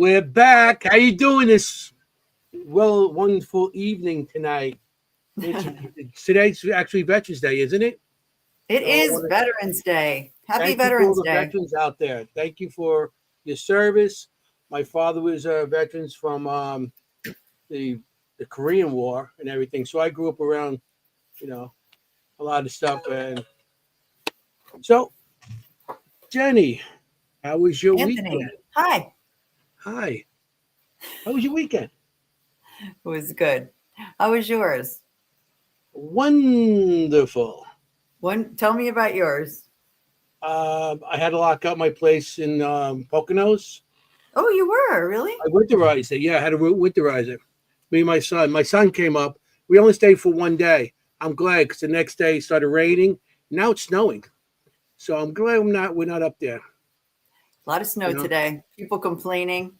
We're back. How you doing this wonderful evening tonight? Today's actually Veterans Day, isn't it? It So I is wanna Veterans Day. Happy thank you for all Veterans the Day. veterans out there. Thank you for your service. My father was veterans from the the Korean War and everything, so I grew up around you know a lot of stuff. And so, Jenny, how was your weekend? Anthony, hi. Hi. How was your weekend? It was good. How was yours? Wonderful. Tell me about yours. I had to lock up my place in Poconos. Oh, you were really? I winterized it. Yeah, I had to winterize it. Me and my son. My son came up. We only stayed for one day. I'm glad because the next day it started raining. Now it's snowing. So I'm glad we're not up there. A lot of snow You know? today. People complaining.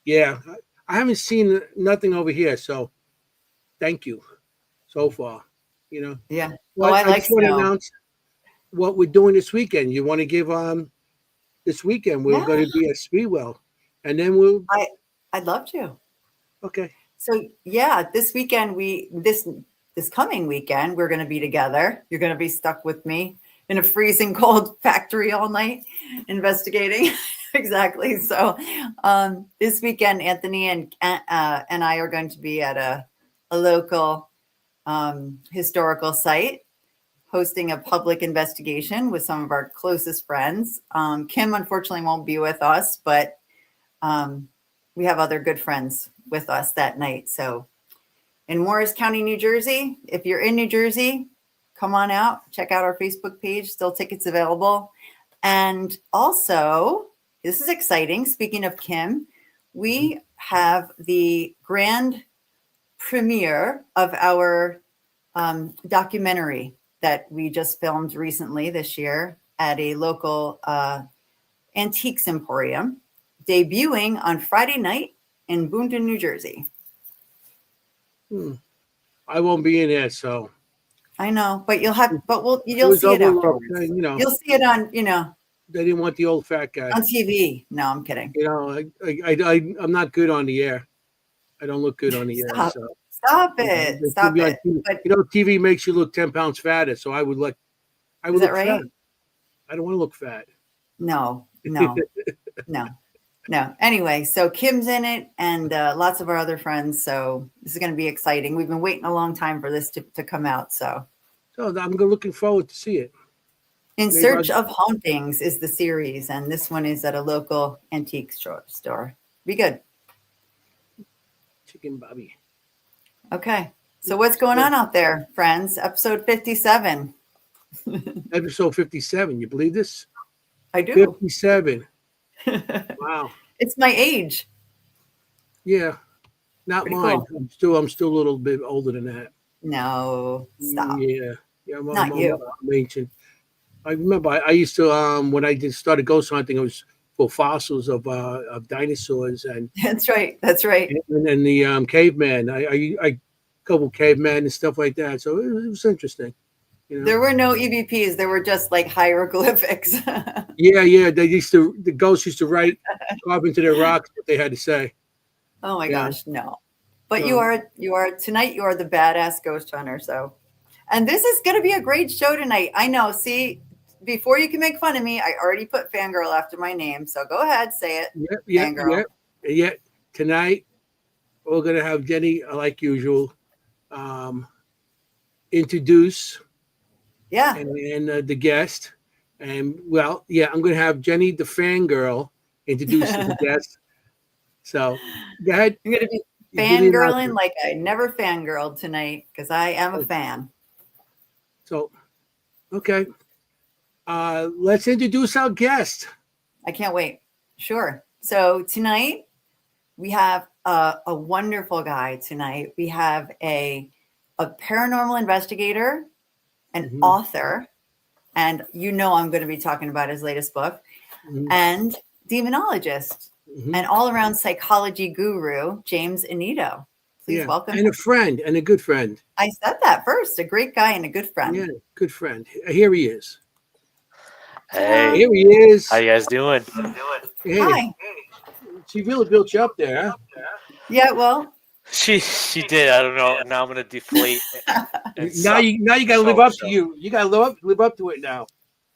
Yeah. I haven't seen nothing over here. So thank you so far. Yeah. Oh, But I I like just want to snow. announce what we're doing this weekend. You want to give this weekend we're Yeah, going to be at Speedwell. And then we'll I'd love to. okay. So yeah, this weekend this coming weekend we're going to be together. You're going to be stuck with me in a freezing cold factory all night investigating. Exactly. So this weekend, Anthony and I are going to be at a local historical site hosting a public investigation with some of our closest friends. Kimm unfortunately won't be with us, but we have other good friends with us that night. So in Morris County, New Jersey, if you're in New Jersey, come on out, check out our Facebook page, still tickets available. And also, this is exciting. Speaking of Kimm, we have the grand premiere of our documentary that we just filmed recently this year at a local antiques emporium, debuting on Friday night in Boonton, New Jersey. I won't be in there, so I know, but you'll it was see it overlooked. afterwards. You'll see it on, They didn't want the old fat guy. on TV. No, I'm kidding. I'm not good on the air. I don't look good on the air. So Stop it. they put Stop me on it. TV. But TV makes you look 10 pounds fatter. So I would is look that right? fat. I don't want to look fat. No. Anyway, so Kimm's in it and lots of our other friends. So this is going to be exciting. We've been waiting a long time for this to come out. So I'm looking forward to see it. In Search of Hauntings is the series, and this one is at a local antique store. Be good. Chicken Bobby. Okay. So what's going on out there, friends? Episode 57. Episode 57. You believe this? I do. 57. Wow. It's my age. Yeah. Not Pretty mine. cool. I'm still a little bit older than that. No, stop. Yeah. Not you. I'm ancient. I remember I used to when I started ghost hunting, it was for fossils of dinosaurs and That's right. and the caveman. I couple cavemen and stuff like that. So it was interesting. There were no EVPs. There were just like hieroglyphics. Yeah. The ghosts used to write, carve into their rocks what they had to say. Oh my gosh, no. But you are tonight. You are the badass ghost hunter. So, and this is going to be a great show tonight. I know. See, before you can make fun of me, I already put fangirl after my name. So go ahead, say it. Yeah. Tonight we're gonna have Jennie, like usual, introduce. Yeah. And the guest, and I'm gonna have Jennie, the fangirl, introduce the guest. So go ahead. I'm gonna be fangirling like I never fangirled tonight because I am a fan. So, okay. Let's introduce our guest. I can't wait. Sure. So tonight we have a wonderful guy tonight. We have a paranormal investigator, an author, and I'm going to be talking about his latest book, and demonologist, and all-around psychology guru, James Anito. Please welcome. And a friend, and a good friend. I said that first. A great guy and a good friend. Yeah, good friend. Here he is. Hey. Here he is. How you guys doing? Hey. Hi. She really built you up there, huh? Yeah, well, She did. I don't know. Now I'm gonna deflate and Now suck. you got to live So up to so. you. You got to live up to it now.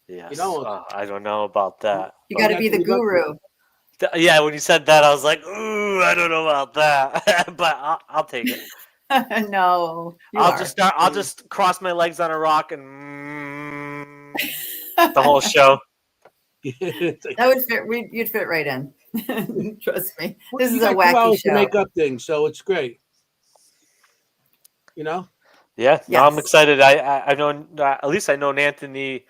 You Yes. know, I don't know about that. you you got to have be to the live up to it. guru. Yeah, when you said that, I was like, ooh, I don't know about that, but I'll take it. No, you I'll are. just start. I'll just cross my legs on a rock and the whole show. It's like, That would fit. You'd fit right in. Trust me. This you is a got 2 wacky hours to show. make up things, so it's great. You know. Yeah, no, I'm Yes. excited. I've known at least I known Anthony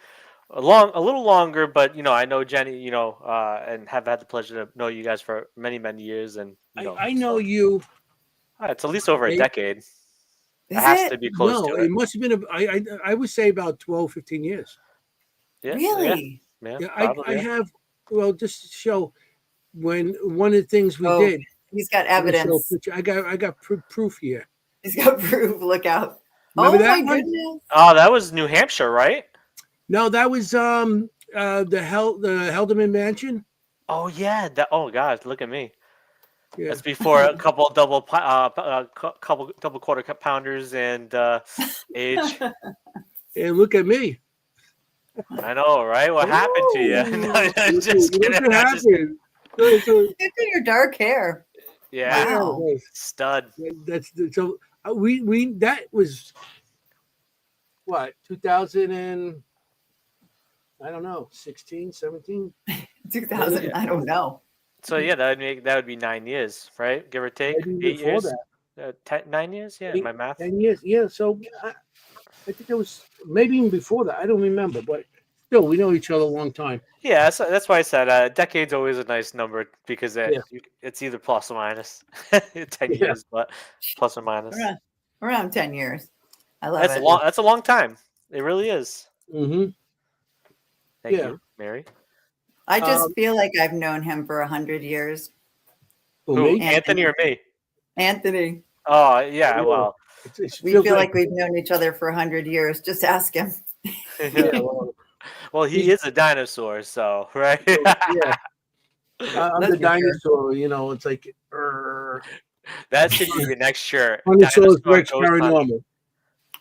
a little longer, but I know Jenny, and have had the pleasure to know you guys for many years, and I know so you. it's at least over a Hey, decade. It Is has to it be close no, to it it. must have been. I would say about 12, 15 years. Yeah, really? yeah, Yeah, I probably. Yeah. have. Well, just to show when one of the things we Oh, did. he's got I'm gonna show a evidence. picture. I got proof here. He's got proof. Look out. Remember Oh that my one? goodness. Oh, that was New Hampshire, right? No, that was the Helderman Mansion. Oh yeah. Oh gosh, look at me. Yeah. That's before a couple couple double quarter pounders and age. And look at me. I know, right? What happened to you? No, Oh, just Look kidding. what I just happened. So, look at your dark hair. yeah, Wow. stud. that's so we that was what 2000 and I don't know 16, 17. 2000. Yeah. I don't know. So yeah, that would be 9 years, right? Give or take Maybe 8 before years. that. 9 years. Yeah, Eight, my math. 10 years. Yeah. So I think it was maybe even before that. I don't remember, but still, we know each other a long time. Yeah, that's why I said decade's always a nice number because Yeah. it's either plus or minus 10 Yeah. years, but plus or minus. Around 10 years. I love it. That's a long time. It really is. Mm-hmm. Thank Yeah. you, Mary. I just feel like I've known him for 100 years. For Who, me, Anthony or me? Anthony, Oh yeah, yeah, well, it we feels feel like like we've known each other for 100 years. Just ask him. yeah. Well, well, he is a dinosaur, so right. yeah. I'm That's the for sure. dinosaur. It's like That should be your next shirt. Dinosaurus Dinosaur Rex goes hunting. Paranormal.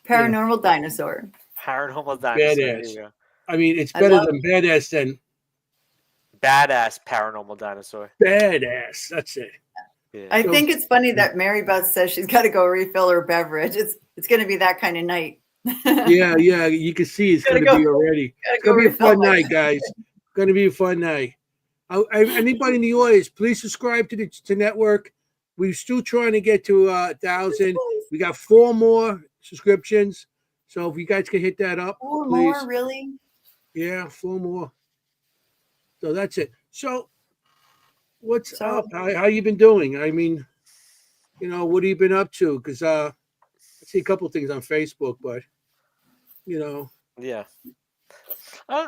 Yeah, Paranormal dinosaur. Paranormal dinosaur. There badass. you go. I mean, it's I better love than badass than Badass paranormal dinosaur. badass. That's it. Yeah. I So think it's funny that Mary Beth says she's got to go refill her beverage. It's going to be that kind of night. yeah, you can see it's Gotta going to be go- already. Gotta It's going to be a refill fun my night, guys. Going to be a fun night. Anybody in the audience, please subscribe to the network. We're still trying to get to 1,000. We got 4 more subscriptions. So if you guys can hit that up, Four please. more, really? Yeah, 4 more. So that's it. So what's up? How you been doing? I mean, what have you been up to? Because I see a couple of things on Facebook, but Yeah.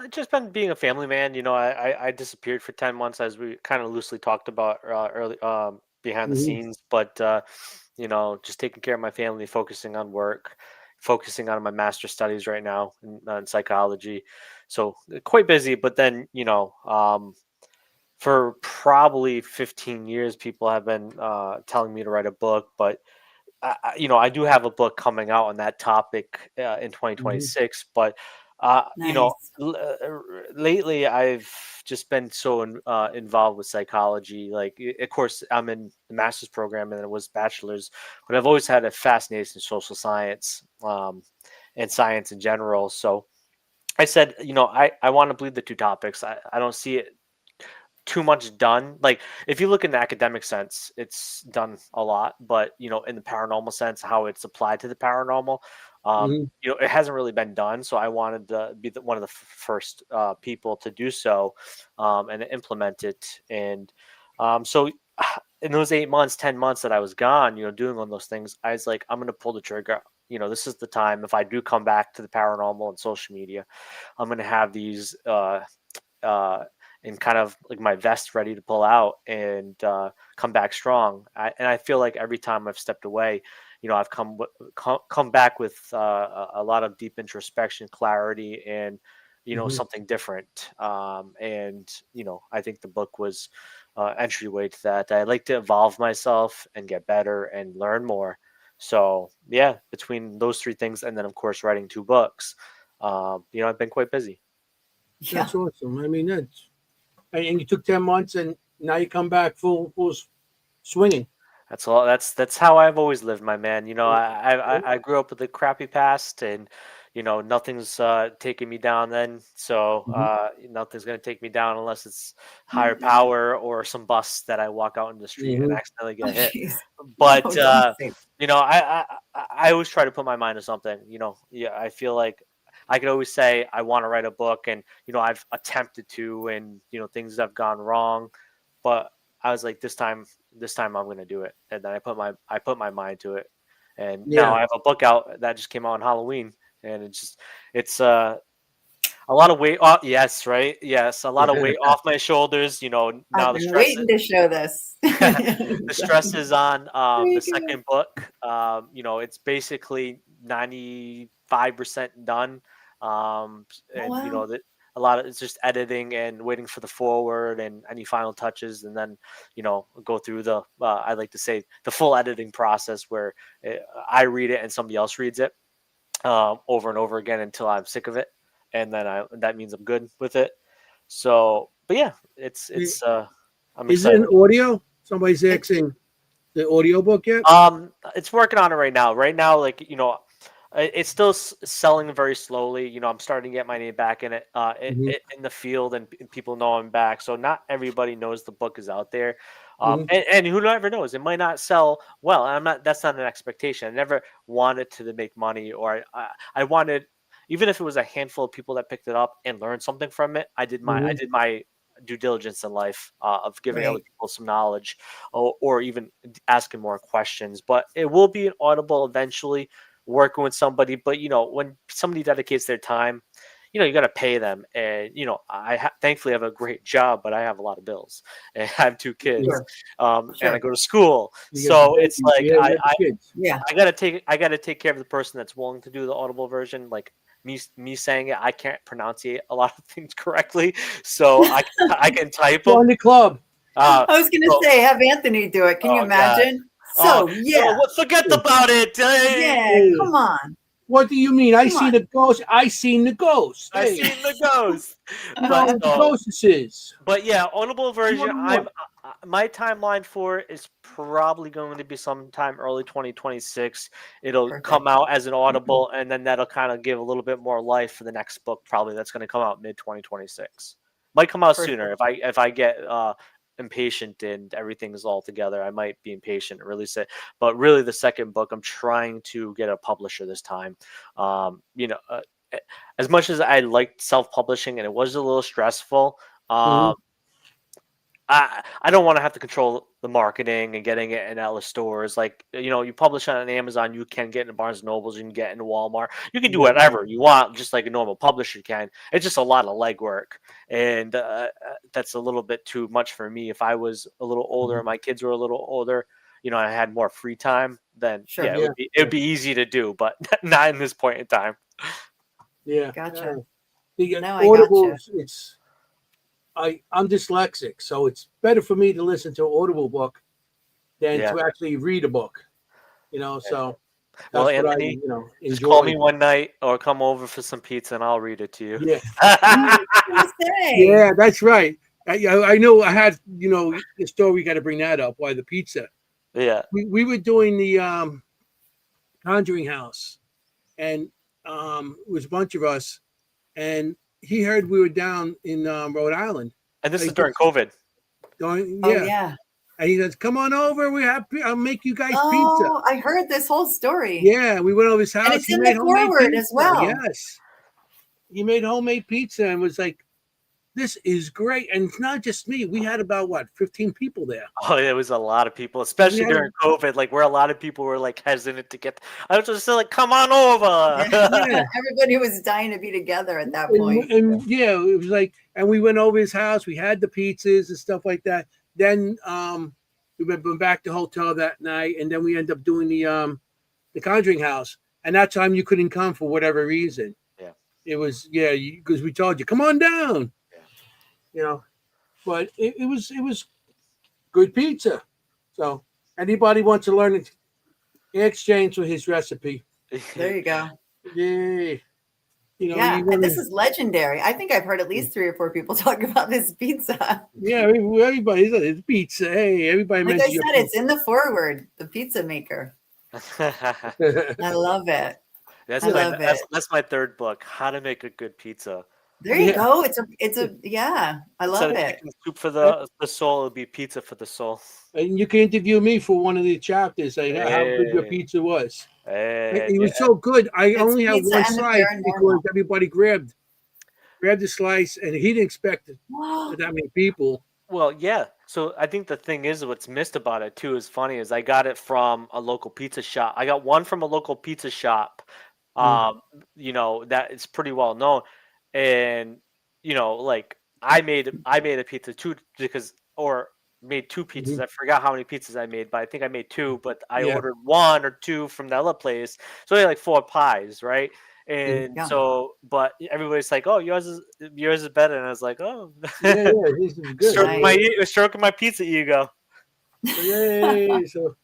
Just been being a family man. I disappeared for 10 months, as we kind of loosely talked about early behind the Mhm. scenes. But just taking care of my family, focusing on work, focusing on my master's studies right now in psychology. So quite busy. But then for probably 15 years, people have been telling me to write a book, but I do have a book coming out on that topic in Mhm. 2026. But Nice. lately I've just been so involved with psychology. Like, of course, I'm in the master's program and it was bachelor's, but I've always had a fascination in social science and science in general. So I said, I want to bleed the two topics. I don't see it too much done. Like, if you look in the academic sense, it's done a lot, but in the paranormal sense, how it's applied to the paranormal, Mhm. it hasn't really been done. So I wanted to be one of the first people to do so and implement it. And so in those 8 months, 10 months that I was gone, doing all those things, I was like, I'm going to pull the trigger. This is the time. If I do come back to the paranormal and social media, I'm going to have these and kind of like my vest ready to pull out and come back strong. And I feel like every time I've stepped away, I've come back with a lot of deep introspection, clarity, and Mhm. something different. And I think the book was entryway to that. I like to evolve myself and get better and learn more. So yeah, between those three things, and then of course writing 2 books, I've been quite busy. Yeah. That's awesome. I mean, and you took 10 months, and now you come back full swinging. That's all. That's how I've always lived, my man. I grew up with a crappy past, and nothing's taking me down. Then, so Mhm. nothing's gonna take me down unless it's higher power or some bus that I walk out in the street and Mhm. accidentally Oh, get hit. jeez. But Oh, don't say. I always try to put my mind to something. Yeah, I feel like I could always say I want to write a book, and I've attempted to, and things have gone wrong, but I was like, this time I'm gonna do it, and then I put my mind to it, and now Yeah. I have a book out that just came out on Halloween, and it's a lot of weight off. Yes, right. Yes, a lot of weight off my shoulders. Now I've the been stress waiting to show this. the stress is on the Very good. second book. It's basically 95% done. Oh, And wow. a lot of it's just editing and waiting for the forward and any final touches, and then go through the I like to say the full editing process where uh, I read it and somebody else reads it over and over again until I'm sick of it, and then that means I'm good with it. So, but yeah, I'm Is it excited. an audio? Somebody's It, asking the audio book yet? It's working on it right now. Right now, like it's still selling very slowly. I'm starting to get my name back in it, Hmm. in the field, and people know I'm back. So not everybody knows the book is out there, Hmm. and who never knows? It might not sell well. I'm not. That's not an expectation. I never wanted to make money, or I wanted, even if it was a handful of people that picked it up and learned something from it. I Hmm. did my due diligence in life of giving other right. people some knowledge, or even asking more questions. But it will be an audible eventually, working with somebody. But when somebody dedicates their time, you got to pay them. And thankfully have a great job, but I have a lot of bills, and I have 2 kids, Sure. and I Sure. go to school. You got the So it's baby. like Yeah, you got the kids. Yeah. I gotta take care of the person that's willing to do the audible version. Like me saying it, I can't pronunciate a lot of things correctly, so I can type them. Join the club. Uh, I was going to so say, have Anthony do it. Can you oh god, imagine? oh So, no, yeah. forget about it. Yeah. Hey, Hey, Come on. what do you mean? I Come seen on. the ghost. I seen the ghost. I Hey, seen the ghost. you know But what the so ghost is? But yeah, audible More version. than what? My timeline for it is probably going to be sometime early 2026. It'll Perfect. come out as an audible, and then that'll kind of give a little bit more life for the next book. Probably that's going to come out mid 2026. Might come out sooner Perfect. if I get impatient and everything's all together. I might be impatient and release it. But really, the second book, I'm trying to get a publisher this time. Um, you know. Uh, as much as I liked self-publishing and it was a little stressful, Hmm. um, I don't want to have to control the marketing and getting it in all the stores. Like you publish on Amazon, you can get in Barnes and Nobles, you can get in Walmart, you can do Yeah. whatever you want, just like a normal publisher can. It's just a lot of legwork, and that's a little bit too much for me. If I was a little older, Mhm. and my kids were a little older, I had more free time, then yeah, Sure. it Yeah. would be it would be easy to do, but not in this point in time. Yeah. Gotcha. The No, I Audible. gotcha. I'm dyslexic, so it's better for me to listen to an Audible book than Yeah. to actually read a book. Yeah. So Well, that's what I Anthony, just call enjoy. me one night or come over for some pizza and I'll read it to you. Yeah. I We, was going to say. yeah, that's right. I know. I had the story. Got to bring that up. Why the pizza? Yeah. We were doing the Conjuring House, and it was a bunch of us, and he heard we were down in Rhode Island. And this And is he during says, COVID. Oh, yeah, yeah. and he says, "Come on over. I'll make you guys pizza." Oh, I heard this whole story. Yeah, we went over his And house. it's He in made the homemade forward as pizza. well. Yes, he made homemade pizza and was like, "This is great." And it's not just me. We had about 15 people there. Oh, it was a lot of people, We especially had during COVID, like where a lot of people were like hesitant to get. I was just like, "Come on over." yeah, Everybody was dying to be together at that and, point. and yeah, it was like, and we went over his house. We had the pizzas and stuff like that. Then we went back to the hotel that night, and then we ended up doing the Conjuring House. And that time you couldn't come for whatever reason. Yeah, It was because we told you come on down, yeah, you know. But it was good pizza. So anybody wants to learn it, ask James for his recipe. There you go. Yay. You know, Yeah, you and want this to, is legendary. I think I've heard at least 3 or 4 people talk about this pizza. yeah, everybody's it's pizza. Hey, everybody Like I mentions your said, it's in the foreword, the pizza maker. pizza. I love it. That's I Yeah. love it. that's my third book, How to Make a Good Pizza. There you Yeah. go. It's a yeah, I Instead love of it. chicken soup for And the soul, it'll be pizza for the soul. you can interview me for one of the chapters, like how good your Hey, pizza was. hey, It yeah. was so good. I It's only have pizza one and the slice because paranormal. everybody grabbed the slice, and he didn't expect it that many people. Well, yeah. So I think the thing is, what's missed about it too is funny is I got it from a local pizza shop. I got one from a local pizza shop, Mm, um, that is pretty well known, and like I made a pizza too because or made two pizzas. mhm. I forgot how many pizzas I made, but I think I made two. But I Yeah. ordered one or two from the other place, so I had like 4 pies, right? Mhm. And Yeah. so, but everybody's like, "Oh, yours is better," and I was like, "Oh." Yeah, yeah, this is good. Nice. Stroking my pizza ego. Yay! So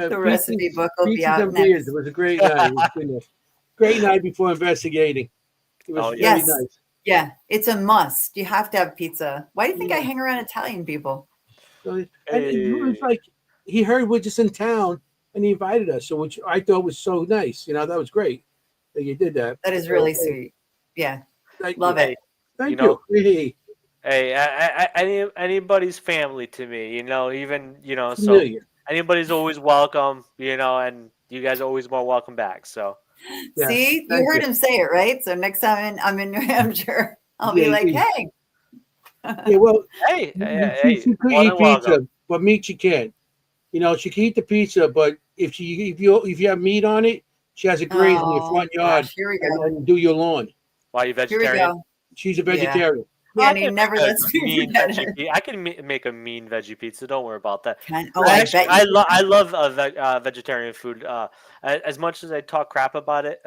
The recipe book will be pizzas out and beers. It next. was a great night. It was a good night. Great night before investigating. It was Oh yeah. very Yes. nice. Yeah, it's a must. You have to have pizza. Why do you think I Yeah. hang around Italian people? So, and it was Hey. like he heard we're just in town, and he invited us. So which I thought was so nice. You know, that was great that you did that. That is So really sweet. Yeah, thank love you, it. Hey, you thank know, you. Hey, hey, anybody's family to me, even, so familiar. anybody's always welcome, and you guys are always more welcome back. So, Yeah, See, you thank heard you. him say it, right? So next time I'm in New Hampshire, I'll be Yeah, like, hey. yeah. Well, hey, hey, she hey, could more eat than welcome. pizza, but meat she can't. You know, she can eat the pizza, but if you have meat on it, she has to graze in your Oh front yard gosh, here we and, go. and do your lawn. Why, you Here we vegetarian? go. She's a Yeah. vegetarian. Oh, Yeah, I and he can never make a lets me mean forget veggie it. pizza. I can make a mean veggie pizza. Don't worry about that. Oh, I I actually, bet you I can. love vegetarian food. As much as I talk crap about it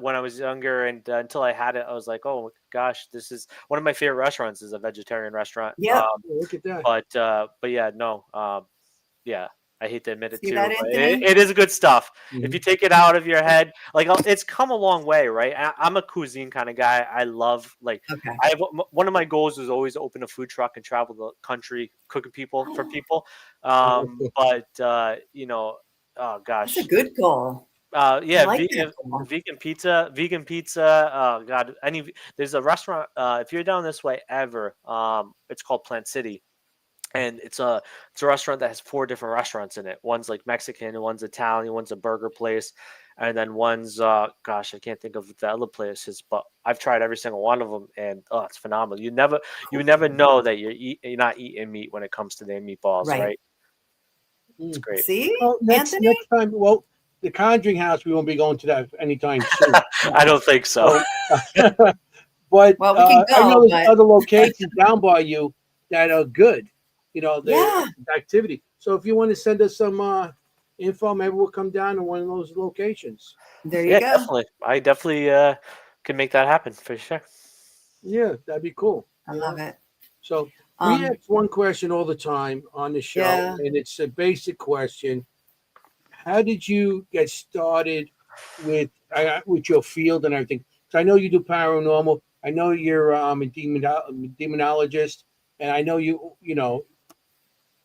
when I was younger, and until I had it, I was like, oh gosh, this is one of my favorite restaurants. Is a vegetarian restaurant. Yep. Oh, look at that. But yeah, no, yeah, I hate to admit it See that, too, but Anthony? it is good stuff. If Mhm. you take it out of your head, like it's come a long way, right? I'm a cuisine kind of guy. I love like Okay. one of my goals is always to open a food truck and travel the country cooking people for people. But oh That's a gosh, good goal. I yeah, like that goal. vegan pizza. Oh God, there's a restaurant. If you're down this way ever, it's called Plant City, and it's a restaurant that has 4 different restaurants in it. One's like Mexican, one's Italian, one's a burger place, and then one's gosh, I can't think of the other places, but I've tried every single one of them, and oh, it's phenomenal. You never know that you're not eating meat when it comes to their meatballs, Right. right? It's Mm. great. See, Well, next Anthony? next time, well, the Conjuring House we won't be going to that anytime soon. I don't think so. So, but Well, we can I know go, there's but other locations down by you that are good. You know, the yeah, activity. So if you want to send us some info, maybe we'll come down to one of those locations. there you Yeah, go. definitely. I definitely can make that happen for sure. Yeah, that'd be cool. I You love know. it. So we Um, ask one question all the time on the show, yeah. and it's a basic question: how did you get started with your field and everything? So I know you do paranormal. I know you're demonologist, and I know you're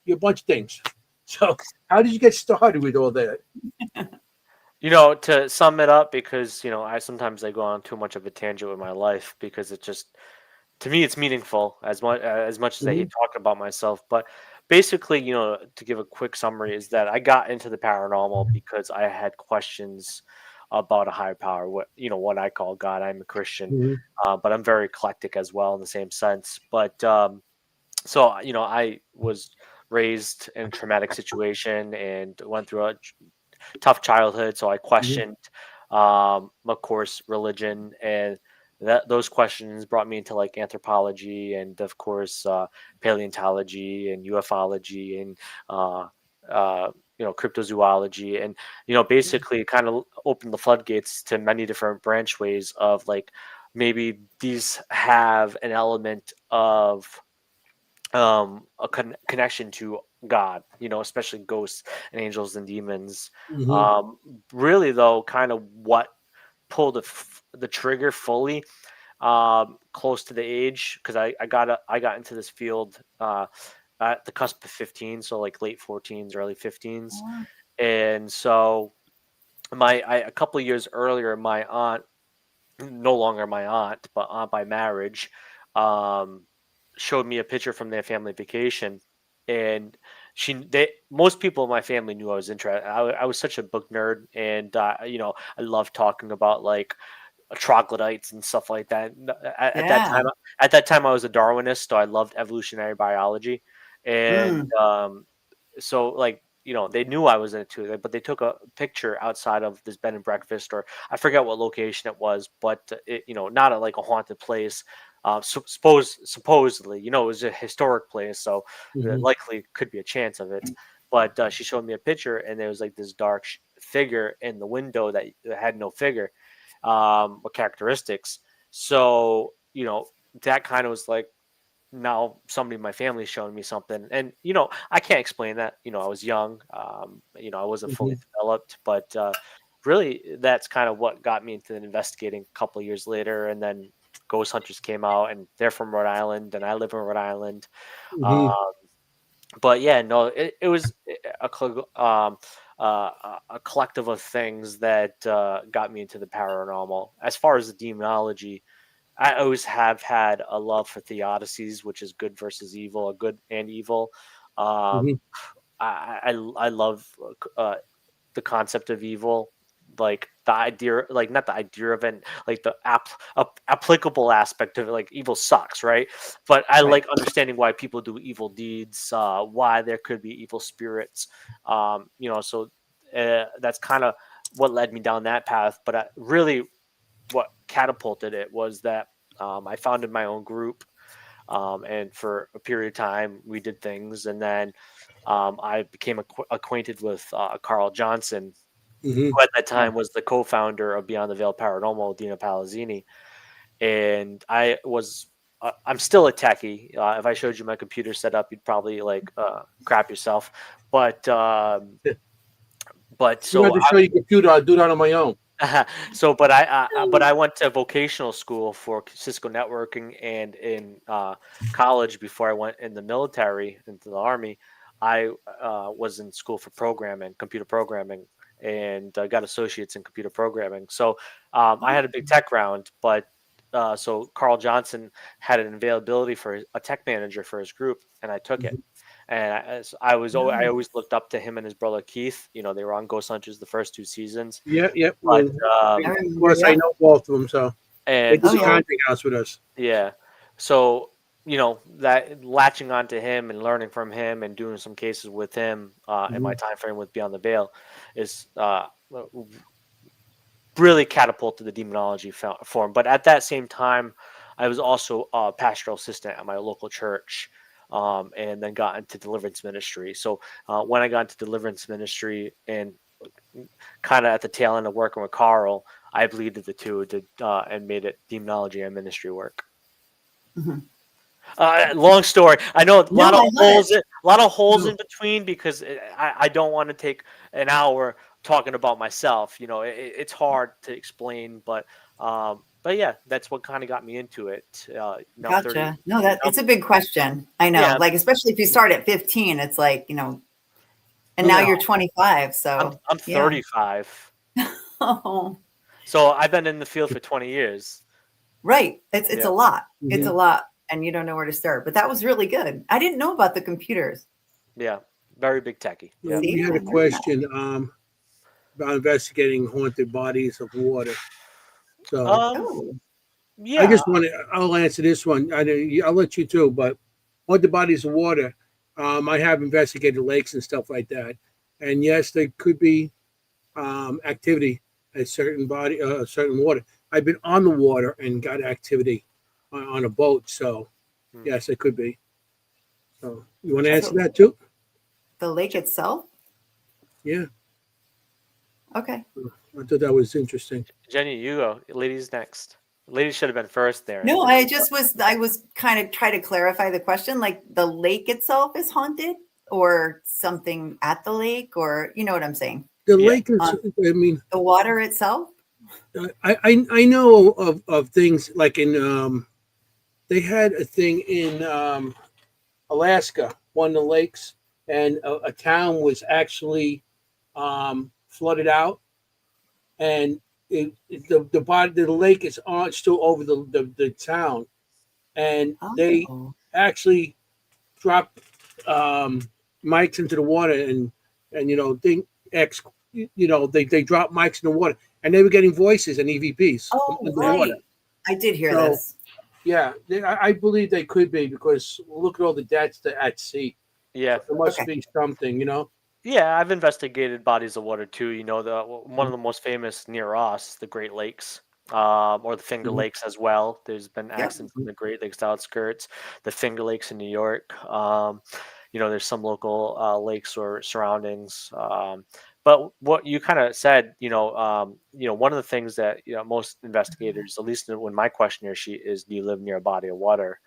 a bunch of things. So how did you get started with all that? To sum it up, because I sometimes I go on too much of a tangent with my life because it just to me it's meaningful as much as I Hmm. hate talking about myself. But basically, to give a quick summary, is that I got into the paranormal because I had questions about a higher power, what I call God. I'm a Christian, Hmm. but I'm very eclectic as well in the same sense. But so I was raised in a traumatic situation and went through a tough childhood, so I Hmm. questioned, of course, religion, and those questions brought me into like anthropology and, of course, paleontology and ufology and uh, uh, cryptozoology, and basically kind of opened the floodgates to many different branch ways of like maybe these have an element of connection to God, especially ghosts and angels and demons. Hmm. Really though, kind of what pulled the trigger fully, close to the age, because I got into this field at the cusp of 15, so like late 14s, early 15s. Oh, And so a couple of years earlier, my aunt, no longer my aunt, but aunt by marriage, um, showed me a picture from their family vacation, and most people in my family knew I was interested. I was such a book nerd, and I love talking about like troglodytes and stuff like that. yeah. At that time, I was a Darwinist, so I loved evolutionary biology, and Mm, so like they knew I was into it, but they took a picture outside of this bed and breakfast, or I forget what location it was, but not like a haunted place. Supposedly, it was a historic place, so there Hmm. likely could be a chance of it. But she showed me a picture, and there was like this dark figure in the window that had no figure or characteristics. So that kind of was like, now somebody in my family showing me something, and I can't explain that. I was young, I wasn't fully Hmm. developed, but really that's kind of what got me into investigating a couple of years later. And then Ghost Hunters came out, and they're from Rhode Island, and I live in Rhode Island. Hmm. uh, but yeah, no, it was a collective of things that got me into the paranormal. As far as the demonology, I always have had a love for theodicies, which is good versus evil, or good and evil. Hmm. Um, I love the concept of evil, like the idea, like not the idea of it, like the applicable aspect of it. Like evil sucks, right? But I right. like understanding why people do evil deeds, why there could be evil spirits. So that's kind of what led me down that path. But really, what catapulted it was that I founded my own group, and for a period of time we did things, and then I became acquainted with Carl Johnson, Hmm. who at that Oh, time was the co-founder of Beyond the Veil Paranormal, Dina Palazzini. And I'm still a techie. If I showed you my computer setup, you'd probably like crap yourself. But but You have so to show your computer. I'll do that on my own. so, but I went to vocational school for Cisco networking, and in college, before I went in the military into the army, I was in school for programming, computer programming, and got associates in computer programming. So I had a big tech round, but so Carl Johnson had an availability for a tech manager for his group, and I took it. Mhm. And I no. always looked up to him and his brother Keith. They were on Ghost Hunters the first two seasons. Yep, yep. But, Well, I um, remember. plus I Yep. know both of them, so they and did Oh, the yeah. so, content house with us. yeah. So, that latching on to him and learning from him and doing some cases with him, in my Hmm. time frame with Beyond the Veil is, really catapulted the demonology form. But at that same time, I was also a pastoral assistant at my local church, and then got into deliverance ministry. So, when I got into deliverance ministry, and kind of at the tail end of working with Carl, I bleeded the two, and made it demonology and ministry work. Mhm. Long story. I know a No, lot of I love it. holes, No. in between, because I don't want to take an hour talking about myself. It's hard to explain, but yeah, that's what kind of got me into it. Now 30. Gotcha. No, that Um, it's a big question. I know. yeah, Like, especially if you start at 15, it's like, and now Yeah. you're 25. I'm So, I'm yeah. 35, Oh, so I've been in the field for 20 years. right. It's Yeah, a lot. It's a Hmm. lot. And you don't know where to start. But that was really good. I didn't know about the computers. yeah, very big techie. So Yeah. See, we had I a learned that. question about investigating haunted bodies of water. So Um. Oh, I Yeah. just want to. I'll answer this one. I'll let you too. But haunted bodies of water. I have investigated lakes and stuff like that, and yes, there could be activity at certain water. I've been on the water and got activity on a boat. So Hmm. yes, it could be. So you want to Jen- answer so that too? the lake itself? Yeah, Okay. I thought that was interesting. Jenny, you go. Ladies next. Lady should have been first there. No, I was kind of trying to clarify the question. Like the lake itself is haunted or something at the lake, or you know what I'm saying? The Yeah. lake is, I mean, The water itself? I know of things like in they had a thing in Alaska, one of the lakes, and a town was actually flooded out, and the body the lake is on still over the town, and they Oh, actually dropped mics into the water, and think X they dropped mics in the water, and they were getting voices and EVPs from oh, underwater. right. I did hear So this. yeah, I believe they could be because look at all the deaths at sea. Yeah. So there must Okay. be something. Yeah, I've investigated bodies of water too. One of the most famous near us, the Great Lakes, or the Finger Mhm. Lakes as well. There's been Yep. accidents in the Great Lakes outskirts, the Finger Lakes in New York. There's some local lakes or surroundings. But what you kind of said, one of the things that most investigators, at least when my questionnaire sheet is, do you live near a body of water?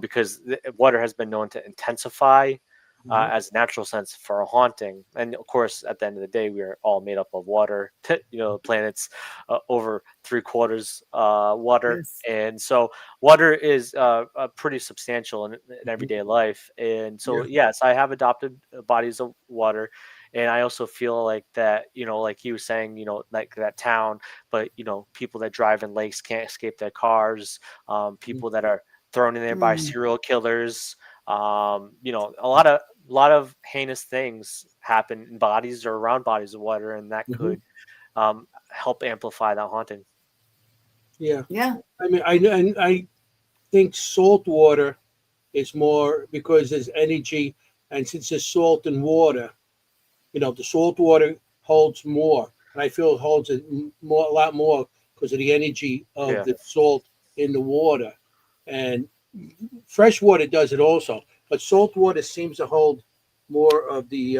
Because water has been known to intensify Mhm. as a natural sense for a haunting. And of course, at the end of the day, we are all made up of water. The planet's over three quarters water. Yes. And so water is pretty substantial in everyday life. And so, Yeah. yes, I have adopted bodies of water. And I also feel like that, like he was saying, like that town, but, people that drive in lakes can't escape their cars, people that are thrown in there by Mm, serial killers. A lot of heinous things happen in bodies or around bodies of water, and that Mhm. could help amplify that haunting. Yeah. yeah. I mean, I think salt water is more because there's energy, and since there's salt in water, the salt water holds more, and I feel it holds a lot more because of the energy of Yeah. the salt in the water, and fresh water does it also, but salt water seems to hold more of the.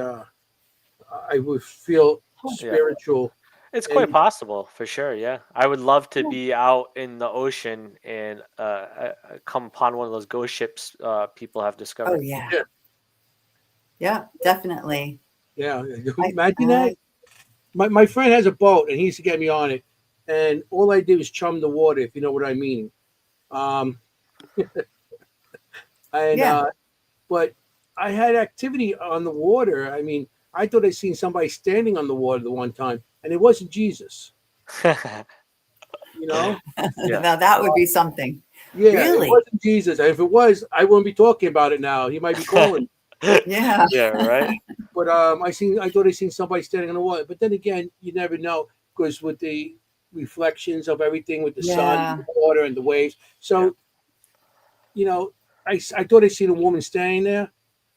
I would feel Yeah. spiritual, It's quite and possible for sure. Yeah. I would love to be out in the ocean and come upon one of those ghost ships people have Oh, discovered. yeah. yeah, Yeah, definitely. yeah. I, Imagine that. I, My friend has a boat, and he used to get me on it, and all I did was chum the water, if you know what I mean. Um, and yeah. but I had activity on the water. I mean, I thought I seen somebody standing on the water the one time, and it wasn't Jesus. You know? Yeah. Now that would be something. Yeah, it Really? wasn't Jesus. And if it was, I wouldn't be talking about it now. He might be calling. Yeah. Yeah. Right. But I thought I seen somebody standing on the water. But then again, you never know because with the reflections of everything with the sun, Yeah. the water, and the waves. Yeah. So you know, I thought I seen a woman standing there,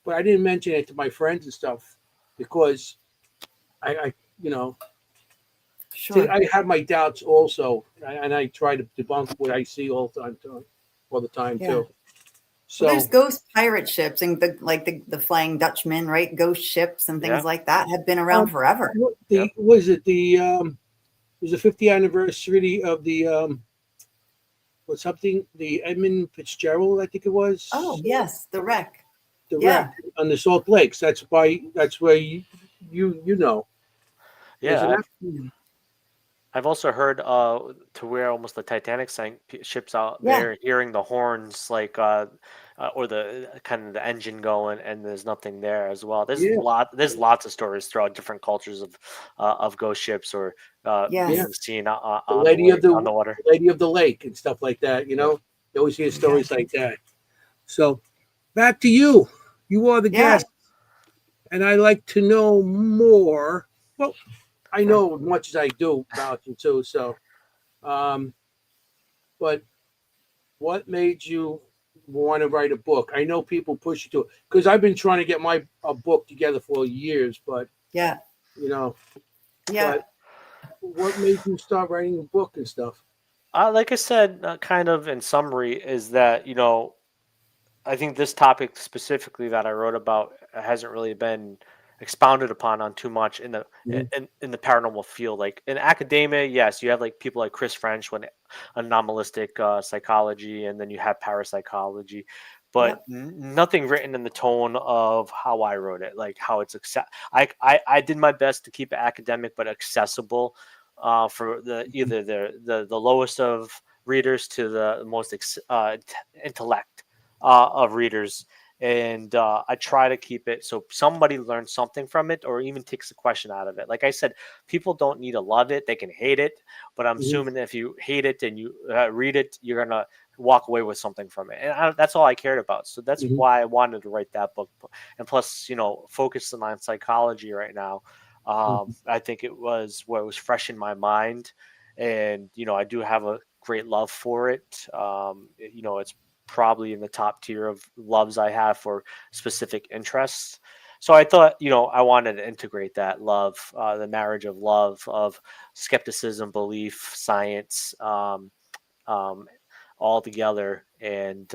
but I didn't mention it to my friends and stuff because I you know, see, Sure. I have my doubts also, and I try to debunk what I see all the time Yeah. too. Well, there's So ghost pirate ships and the Flying Dutchman, right? Ghost ships and things Yeah. like that have been around um, forever. what Yep. the was it the it was the 50th anniversary of the what's something the Edmund Fitzgerald, I think it Oh, was, yes, the wreck. the wreck Yeah. on the Salt Lakes. That's where you know, isn't Yeah. it? I've also heard to where almost the Titanic sank, ships out Yeah. there hearing the horns or the kind of the engine going, and there's nothing there as well. Yeah, There's lots of stories throughout different cultures of ghost ships or yeah. Yes. being seen The on the lady of lake, the on the water. lady of the lake and stuff like that. Yeah. You always hear Yeah. stories like that. So back to you. You are the Yeah. guest, and I like to know more. Well, I Sure. know as much as I do about you too. So, um, but what made you want to write a book? I know people push you to it because I've been trying to get my a book together for years, but Yeah. you know, Yeah. but what made you start writing a book and stuff? Like I said, kind of in summary, is that I think this topic specifically that I wrote about hasn't really been expounded upon on too much in the Mhm. in the paranormal field. Like in academia, yes, you have like people like Chris French when anomalistic psychology, and then you have parapsychology, but Yep. nothing written in the tone of how I wrote it, like how it's I did my best to keep it academic but accessible for the either the lowest of readers to the most intellect of readers, and I try to keep it so somebody learns something from it or even takes a question out of it. Like I said, people don't need to love it; they can hate it. But I'm Mhm. assuming if you hate it and you read it, you're gonna walk away with something from it, and that's all I cared about. So that's Mhm. why I wanted to write that book. And plus, focusing on psychology right now, Mhm. I think it was what was fresh in my mind, and I do have a great love for it. It's probably in the top tier of loves I have for specific interests. So I thought, I wanted to integrate that love, the marriage of love, of skepticism, belief, science, um, all together. And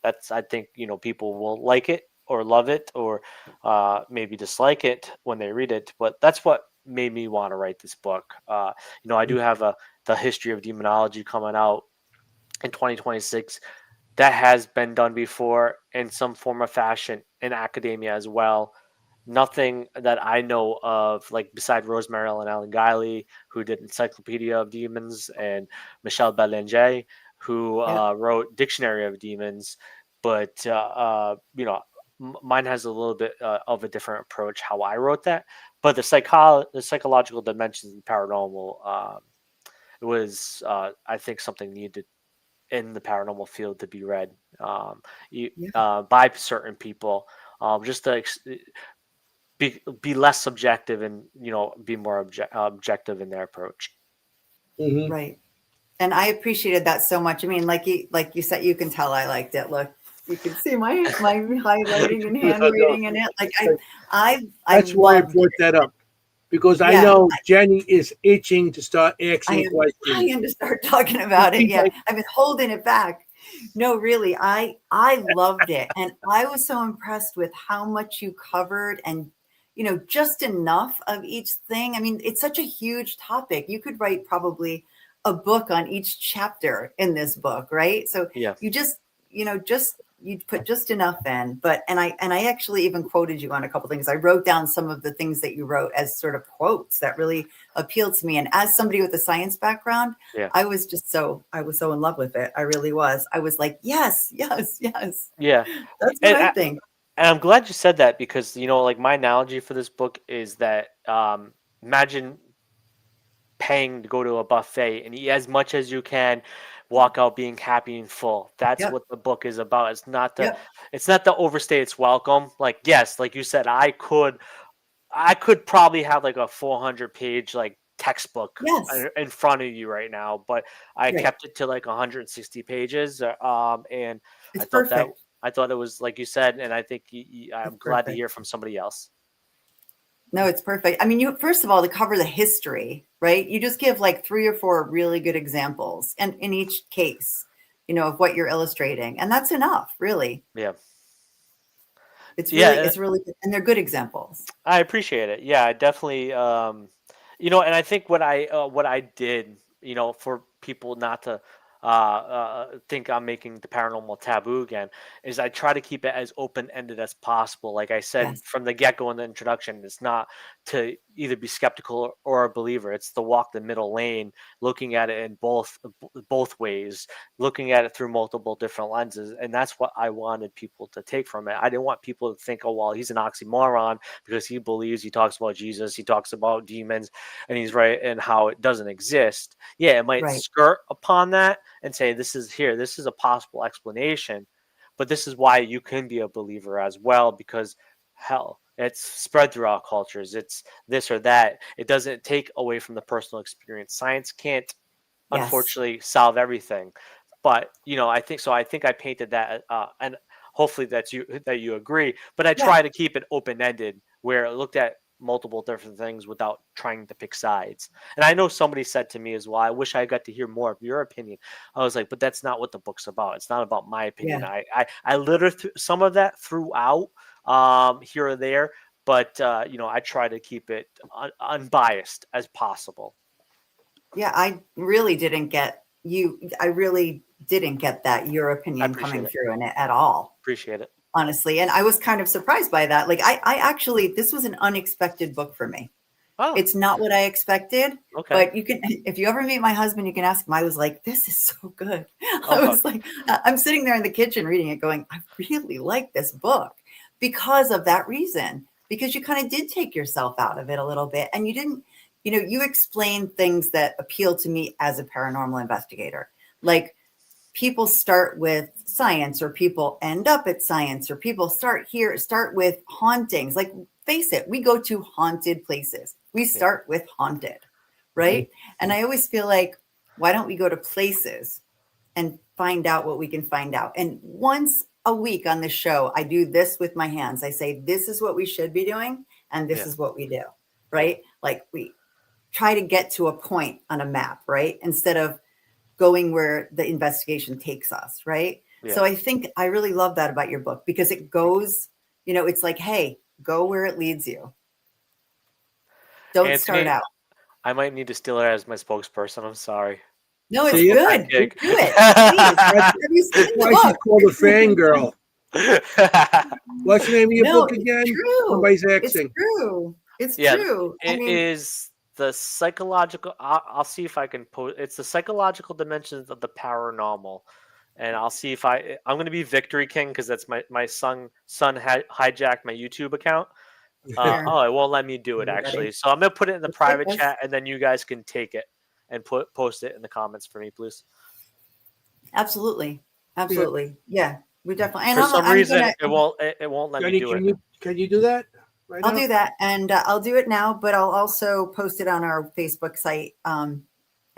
that's, I think, people will like it or love it or maybe dislike it when they read it. But that's what made me want to write this book. I do have the history of demonology coming out in 2026 that has been done before in some form of fashion in academia as well. Nothing that I know of, like beside Rosemary and Ellen Guiley, who did Encyclopedia of Demons, and Michelle Belanger, who Yep. wrote Dictionary of Demons. But mine has a little bit of a different approach how I wrote that. But the psychological dimensions of paranormal, it was I think something needed in the paranormal field to be read Yeah. by certain people, just to be less subjective and be more objective in their approach. Mhm. Right. And I appreciated that so much. I mean, like you said, you can tell I liked it. Look, you can see my highlighting and No, handwriting in it. Like I that's why I loved brought it. that up because I Yeah, know Jenny is itching to start I asking am questions. dying to start talking about it. She's Yeah, like, I've been holding it back. No, really, I loved it, and I was so impressed with how much you covered, and just enough of each thing. I mean, it's such a huge topic. You could write probably a book on each chapter in this book, right? So Yeah. you just you put just enough in. But and I actually even quoted you on a couple things. I wrote down some of the things that you wrote as sort of quotes that really appealed to me. And as somebody with a science background, Yeah. I was so in love with it. I really was. I was like, yes, yes, yes. Yeah. That's what and, I I- think. and I'm glad you said that because like my analogy for this book is that imagine paying to go to a buffet and eat as much as you can, walk out being happy and full. That's Yep. what the book is about. Yep. It's not to overstay its welcome. Like yes, like you said, I could probably have like a 400-page like textbook Yes. in front of you right now, but I Right. kept it to like 160 pages. And I It's thought that perfect. I thought it was like you said, and I think It's I'm glad to perfect. hear from somebody else. No, it's perfect. I mean, you first of all to cover the history, right? You just give like three or four really good examples, and in each case, of what you're illustrating, and that's enough, really. Yeah, It's yeah. really good, and they're good examples. I appreciate it. Yeah, I definitely. And I think what I did, for people not to think I'm making the paranormal taboo again, is I try to keep it as open ended as possible. Like I said Yes. from the get go in the introduction, it's not to either be skeptical or a believer. It's to walk the middle lane, looking at it in both ways, looking at it through multiple different lenses, and that's what I wanted people to take from it. I didn't want people to think, oh well, he's an oxymoron because he talks about Jesus, he talks about demons, and he's right in how it doesn't exist. Yeah, it might Right. skirt upon that and say this is a possible explanation, but this is why you can be a believer as well because hell, it's spread throughout cultures. It's this or that. It doesn't take away from the personal experience. Science can't Yes. unfortunately solve everything, but I think so. I think I painted that, and hopefully that you agree. But I Yeah. try to keep it open ended, where I looked at multiple different things without trying to pick sides. And I know somebody said to me as well, I wish I got to hear more of your opinion. I was like, but that's not what the book's about. It's not about my opinion. Yeah. I littered some of that throughout here or there, but I try to keep it unbiased as possible. Yeah, I really didn't get you. I really didn't get that your opinion appreciate coming it. through in it at all, Appreciate it. honestly. And I was kind of surprised by that. Like I actually, this was an unexpected book for me. Oh, It's not what I expected, okay. but you can, if you ever meet my husband, you can ask him. I was like, this is so good. I Okay. was like, I'm sitting there in the kitchen reading it going, I really like this book because of that reason, because you kind of did take yourself out of it a little bit and you didn't, you explained things that appeal to me as a paranormal investigator. Like people start with science or people end up at science or people start with hauntings. Like face it, we go to haunted places. We start with haunted, right? And I always feel like, why don't we go to places and find out what we can find out? And once a week on the show, I do this with my hands. I say, this is what we should be doing. And this is what we do, right? Like we try to get to a point on a map, right? Instead of going where the investigation takes us, right? Yeah. So I think I really love that about your book because it goes, it's like, hey, go where it leads you. Don't Anthony, start out. I might need to steal her as my spokesperson. I'm sorry. No, it's See it? good. Okay. Do it. Please. Have you seen Why the she's book? called a fangirl. What's the name of your No, book it's again? true. Somebody's It's asking. true. It's Yeah, true. It is the psychological. I'll see if I can post. It's the psychological dimensions of the paranormal, and I'll see if I'm going to be Victory King because that's my son hijacked my YouTube account. Here, It won't let me do it everybody. actually. So I'm gonna put it in the It's like private this. chat, and then you guys can take it and post it in the comments for me, please. Absolutely. Yeah, we definitely. And For some I'm reason, gonna, it won't let me Jennie, do it. can you do that right I'll now? do that, and I'll do it now. But I'll also post it on our Facebook site and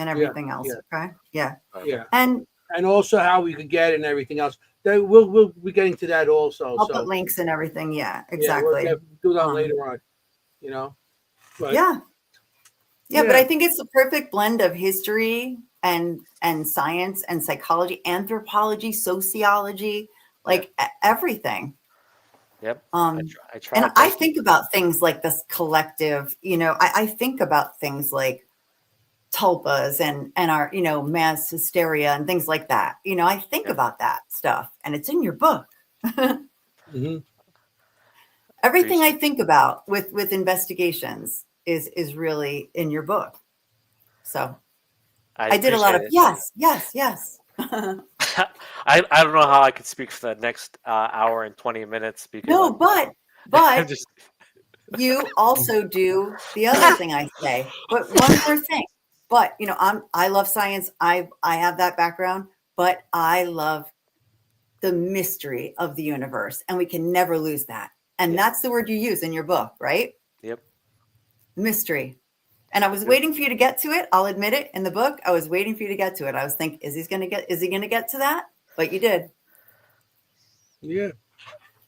everything else. Okay. Yeah. Yeah. And Also how we could get it and everything else. We'll be getting to that also. I'll So put links and everything. Yeah. yeah, we'll Exactly. do that later on. But Yeah. But I think it's the perfect blend of history and science and psychology, anthropology, sociology, like everything. Yep. I try. And I think about things like this collective, I think about things like tulpas and our, mass hysteria and things like that. I think about that stuff and it's in your book. Everything I think about with investigations is really in your book. So I did a lot of yes. I don't know how I could speak for the next hour and 20 minutes because No, but you also do the other thing I say. But one more thing. But I love science. I have that background, but I love the mystery of the universe, and we can never lose that. And that's the word you use in your book, right? Yep. Mystery. And I was waiting for you to get to it. I'll admit it. In the book, I was waiting for you to get to it. I was thinking, is he going to get to that? But you did. Yeah.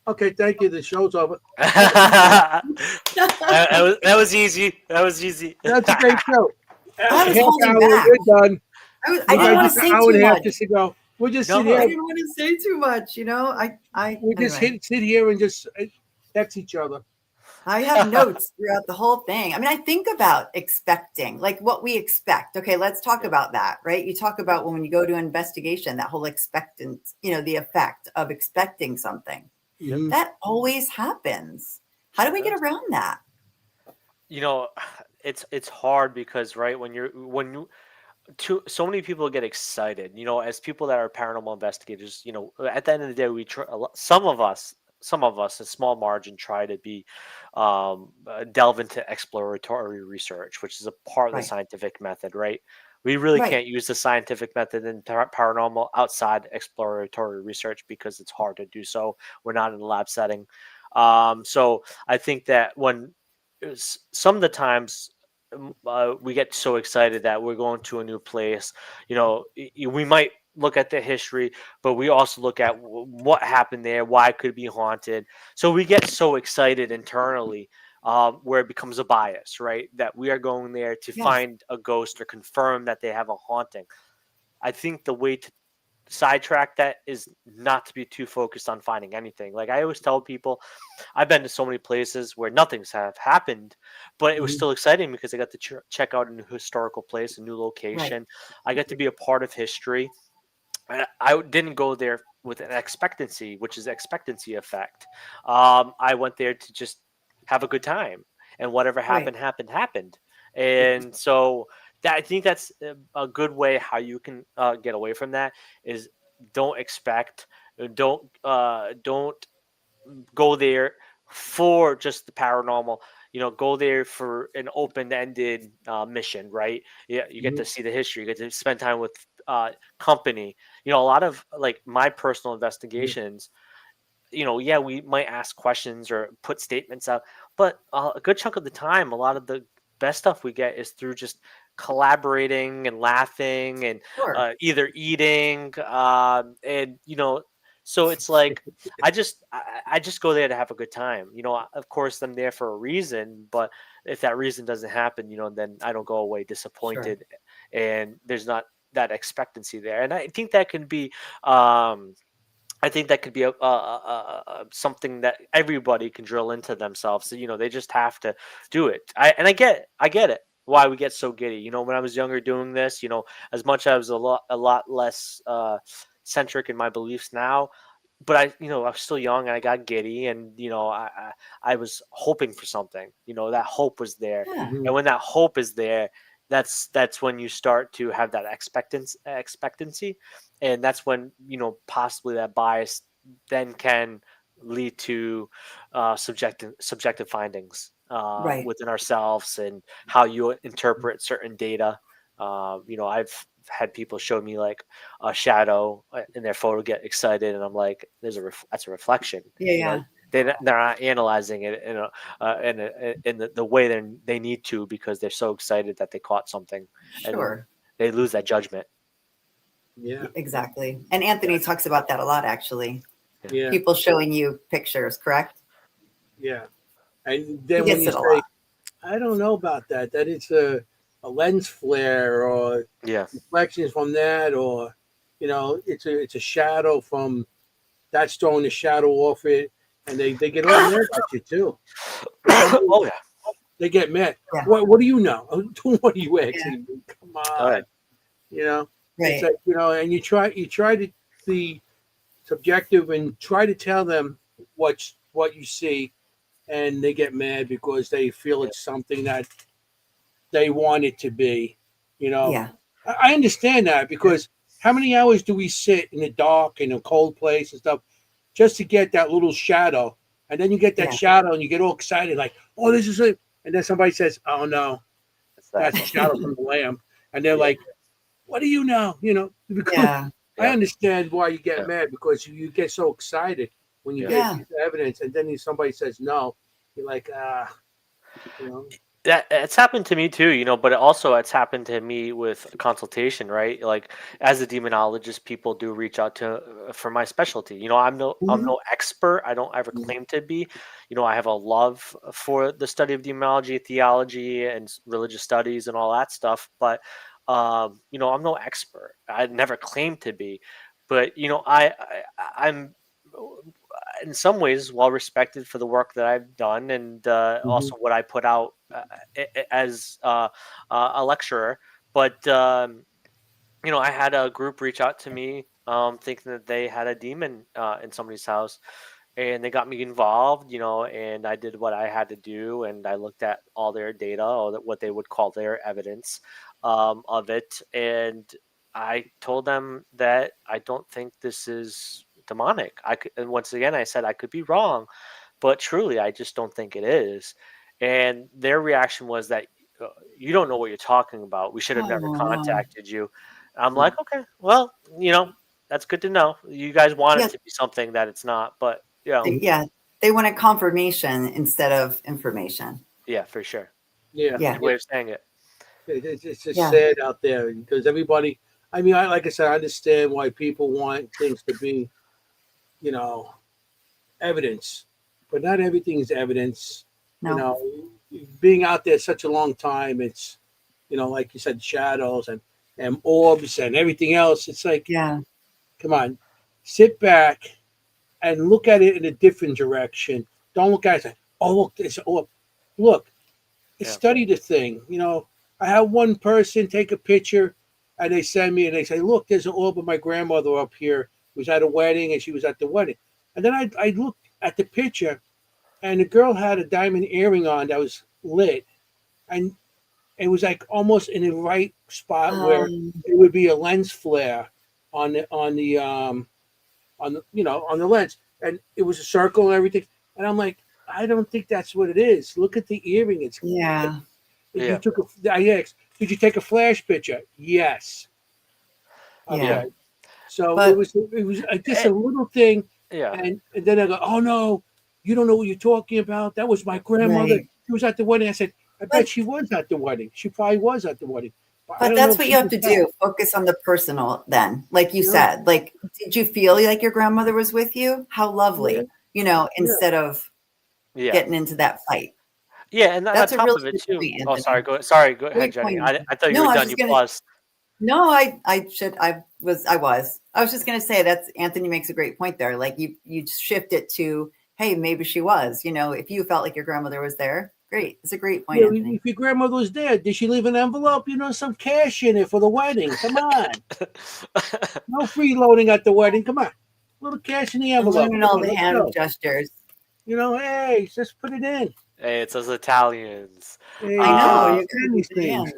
Okay. Thank you. The show's over. that was easy. That's a great show. I was holding back. We're done. I didn't want to say too much. Just to go. We'll just sit I here. didn't want to say too much. We just sit here and just text each other. I have notes throughout the whole thing. I mean, I think about expecting, like what we expect. Okay, let's talk about that, right? You talk about when you go to an investigation, that whole expectance, the effect of expecting something. Mm-hmm. That always happens. How do we get around that? It's hard because so many people get excited, as people that are paranormal investigators, at the end of the day, we try, some of us, a small margin, try to be delve into exploratory research, which is a part of the scientific method, right? We really can't use the scientific method in paranormal outside exploratory research because it's hard to do so. We're not in a lab setting. So I think that when some of the times we get so excited that we're going to a new place, we might look at the history, but we also look at what happened there, why it could be haunted. So we get so excited internally where it becomes a bias, right? That we are going there to find a ghost or confirm that they have a haunting. I think the way to sidetrack that is not to be too focused on finding anything. Like I always tell people, I've been to so many places where nothing's have happened, but it was Mhm. still exciting because I got to check out a new historical place, a new Right. location. I got to be a part of history. I didn't go there with an expectancy, which is expectancy effect. I went there to just have a good time, and whatever Right. happened. And so I think that's a good way how you can get away from that is don't expect, don't go there for just the paranormal. Go there for an open-ended mission, right? Yeah, you get Mhm. to see the history, you get to spend time with company. A lot of like my personal Yeah. investigations, yeah, we might ask questions or put statements out, but a good chunk of the time, a lot of the best stuff we get is through just collaborating and laughing and Sure. either eating, and so it's like I just go there to have a good time. Of course, I'm there for a reason, but if that reason doesn't happen, then I don't go away Sure. disappointed, and there's not that expectancy there. And I think that can be. I think that could be something that everybody can drill into themselves. So, they just have to do it. I get it. Why we get so giddy. When I was younger doing this, as much as I was a lot less centric in my beliefs now, but I was still young and I got giddy, and I was hoping for something. That hope was there, Yeah. and Mhm. when that hope is there, that's when you start to have that expectancy, and that's when possibly that bias then can lead to subjective findings Right. within ourselves and how you interpret certain data. I've had people show me like a shadow in their photo, get excited, and I'm like, that's a reflection. Yeah. you know Yeah. they're not analyzing it in the way they need to, because they're so excited that they caught something, and then Sure. they lose that judgment. Yeah. Exactly. And Anthony talks about that a lot, actually. Yeah. Yeah. People showing you pictures, correct? Yeah. And He then when gets you it a lot. say, I don't know about that, that it's a lens flare or Yeah. reflections from that, or it's a shadow from that's throwing the shadow off it, and they get all mad at you too. For some reason, Oh yeah. they get mad. Yeah. What do you know? What are you Yeah. asking me? Come Oh yeah. on, you know. It's Right. like and you try to be subjective and try to tell them what you see, and they get mad because they feel Yeah. it's something that they want it to be. You know, Yeah. I understand that because how many hours do we sit in the dark in a cold place and stuff just to get that little shadow, and then you get that Yeah. shadow and you get all excited like, oh, this is it, and then somebody says, oh no, It's that. that's a shadow from the lamp, and they're Yeah. like, what do you know? Because Yeah. I Yeah. understand why you get Yeah. mad because you get so excited when you Yeah. get Yeah. evidence, and then somebody says no, you're like, you know, That it's happened to me too, but it also it's happened to me with consultation, right? Like as a demonologist, people do reach out to for my specialty. I'm Mhm. no expert. I don't ever claim to be. I have a love for the study of demonology, theology, and religious studies and all that stuff. But I'm no expert. I never claim to be. But I'm in some ways well respected for the work that I've done, and mhm, also what I put out as a lecturer. But I had a group reach out to me, thinking that they had a demon in somebody's house, and they got me involved. And I did what I had to do, and I looked at all their data, or what they would call their evidence of it, and I told them that I don't think this is demonic. And once again, I said I could be wrong, but truly, I just don't think it is. And their reaction was that you don't know what you're talking about. We should have never Oh no. contacted you. I'm like, okay, well, that's good to know. You guys want it Yeah. to be something that it's not, but Yeah. They wanted confirmation instead of information. yeah, for sure. yeah, That's a Yeah. good way of saying it. it's just Yeah. sad out there because everybody. I mean, like I said, I understand why people want things to be, you know, evidence, but not everything is evidence. You No. know, being out there such a long time, it's like you said, shadows and orbs and everything else. It's like, Yeah. Come on, sit back and look at it in a different direction. Don't look at it and say, oh, look, this, oh, look, Yeah. study the thing. I have one person take a picture and they send me and they say, look, there's an orb of my grandmother up here who was at a wedding and she was at the wedding. And then I looked at the picture and the girl had a diamond earring on that was lit. And it was like almost in the right spot where Um, it would be a lens flare on the lens, and it was a circle and everything. And I'm like, I don't think that's what it is. Look at the earring. It's yeah, Yeah. I asked, did you take a flash picture? Yes. yeah. Okay. So it But was it was just Eh, a little thing, yeah. and then I go, oh no, you don't know what you're talking about. That was my grandmother. right. She was at the wedding. I said, I bet But she was at the wedding. She probably was at the wedding, but I but don't know that's if what she you have can to tell. do. Focus on the personal then. Like you You know? said, like did you feel like your grandmother was with you? How Yeah, lovely, yeah. instead of Yeah. getting into that fight. Yeah. And on That's a top really of it good too. point, Oh, Anthony. sorry. Go ahead, Great Jenny. point. I thought you No, were I was done. just You gonna paused. no, I should I was just gonna say that's Anthony makes a great point there. Like you shift it to, hey, maybe she was, if you felt like your grandmother was there, great. It's a great point, Anthony. If your grandmother was there, did she leave an envelope? Some cash in it for the wedding. Come on. No freeloading at the wedding. Come on. A little cash in the I'm envelope. learning Come all on, the let's hand go. gestures. Hey, just put it in. Hey, it's us Italians. Hey, I know, Uh, you understand gotta use these the things. hands.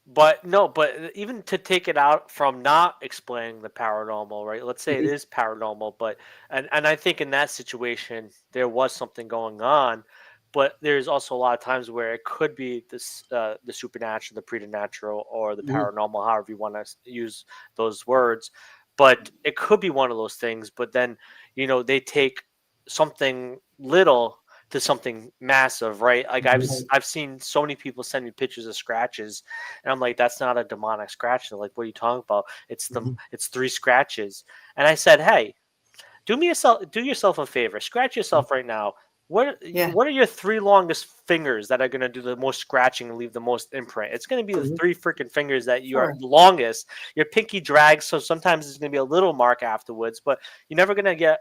but no, but even to take it out from not explaining the paranormal, right? Let's say it Mhm, is paranormal, but and I think in that situation there was something going on, but there's also a lot of times where it could be this the supernatural, the preternatural, or the mhm, paranormal, however you want to use those words. But it could be one of those things. But then they take something little to something massive, right? Like mhm, I've seen so many people send me pictures of scratches, and I'm like, that's not a demonic scratch. They're like, what are you talking about? mhm, It's three scratches. And I said, hey, do yourself a favor. Scratch yourself right now. Yeah. What are your three longest fingers that are going to do the most scratching and leave the most imprint? It's going to be the mhm, three freaking fingers that you are Sure. the longest. Your pinky drags, so sometimes it's going to be a little mark afterwards, but you're never going to get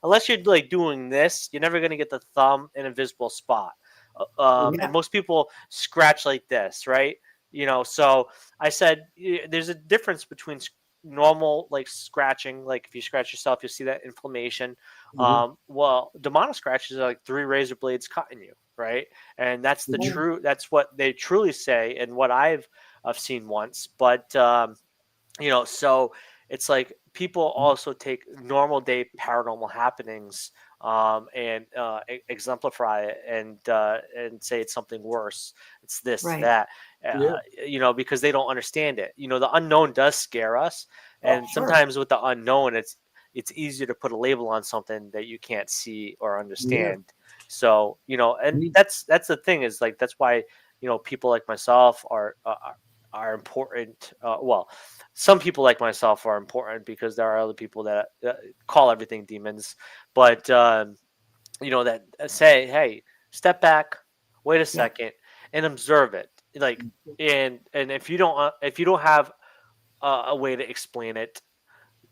unless you're like doing this, you're never going to get the thumb in a visible spot. mhm, And Yeah. most people scratch like this, right? So I said there's a difference between normal like scratching, like if you scratch yourself you'll see that inflammation. mhm, Well, demonic scratches are like three razor blades cutting you, right? And mhm, that's what they truly say and what I've seen once. But so it's like people also take normal day paranormal happenings and exemplify it and say it's something worse. It's this, Right. that, yeah. because they don't understand it. The unknown does scare us, Oh, and Sure. sometimes with the unknown, it's easier to put a label on something that you can't see or yeah. understand. So and Mhm, that's the thing is like that's why people like myself are important. Well, some people like myself are important because there are other people that call everything demons, but that say, "Hey, step back, wait a Yeah. second, and observe it." Like, and if you don't have a way to explain it,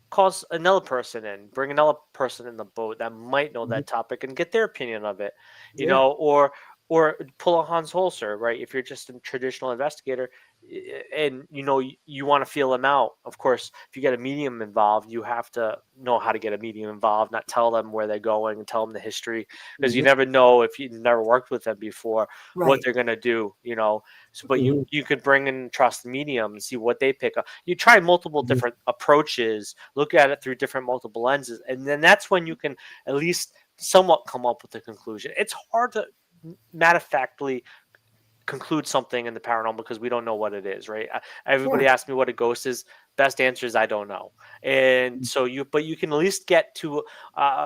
call another person in, bring another person in the boat that might know mhm, that topic and get their opinion of it, yeah. or pull a Hans Holzer, right? If you're just a traditional investigator and you want to feel them out, of course, if you get a medium involved, you have to know how to get a medium involved, not tell them where they're going and tell them the history because you Mhm, never know if you've never worked with them before what Right. they're going to do. So, but you mhm, you could bring in trust medium and see what they pick up. You try multiple mhm, different approaches, look at it through different multiple lenses, and then that's when you can at least somewhat come up with a conclusion. It's hard to matter of factly conclude something in the paranormal because we don't know what it is, right? Everybody Sure. asks me what a ghost is. Best answer is I don't know. And so but you can at least get to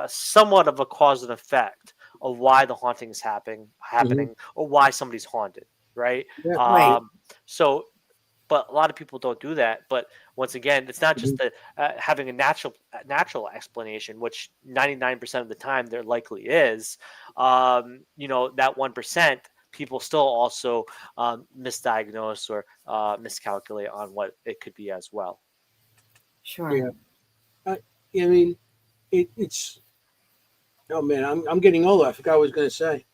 somewhat of a cause and effect of why the haunting is mhm, happening, or why somebody's haunted, right? yeah. Right. So but a lot of people don't do that. But once again, it's not just Mhm, the having a natural explanation, which 99% of the time there likely is. That 1% people still also misdiagnose or miscalculate on what it could be as well. Sure. yeah. I mean, it's oh man, I'm getting older. I forgot what I was gonna say.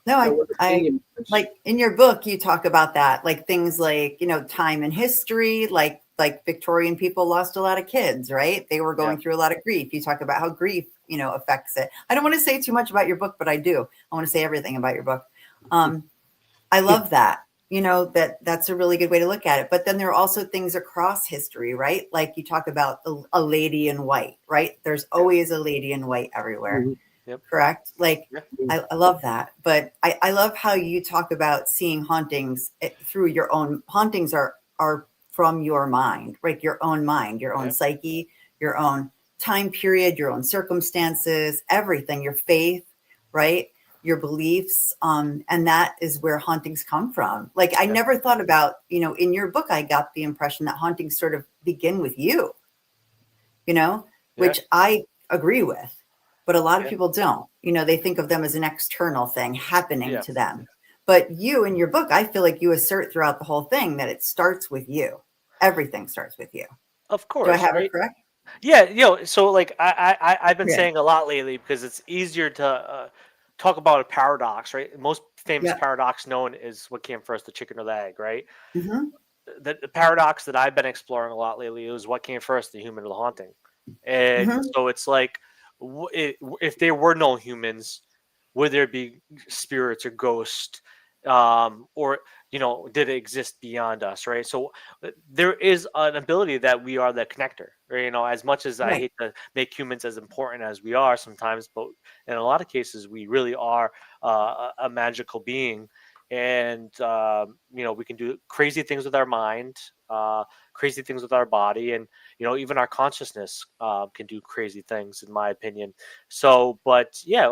No, That was I opinion. like in your book, you talk about that, like things like, time in history, like Victorian people lost a lot of kids, right? They were Yeah. going through a lot of grief. You talk about how grief, affects it. I don't want to say too much about your book, but I do. I want to say everything about your book. I love that. That's a really good way to look at it. But then there are also things across history, right? Like you talk about a lady in white, right? There's always a lady in white everywhere. Mhm. Yep. Correct? Like, Yeah. I love that. But I love how you talk about seeing hauntings through your own hauntings are from your mind, right? Your own mind, your own Yep. psyche, your own time period, your own circumstances, everything, your faith, right? Your beliefs. And that is where hauntings come from. Like I Yeah. never thought about, in your book, I got the impression that hauntings sort of begin with you, Yeah. which I agree with. But a lot of Yeah. people don't. They think of them as an external thing happening Yeah. to them. But you in your book, I feel like you assert throughout the whole thing that it starts with you. Everything starts with you. Of Do I course, have it right? correct? Yeah, so like I've been Yeah. saying a lot lately because it's easier to talk about a paradox, right? Most famous Yeah. paradox known is what came first, the chicken or the egg, right? Hmm. The paradox that I've been exploring a lot lately is what came first, the human or the haunting. And Hmm. so it's like, if there were no humans, would there be spirits or ghosts, or did it exist beyond us, right? So there is an ability that we are the connector, right? As much as I Right. hate to make humans as important as we are sometimes, but in a lot of cases, we really are a magical being, and we can do crazy things with our mind, crazy things with our body, and even our consciousness can do crazy things, in my opinion. So, but yeah,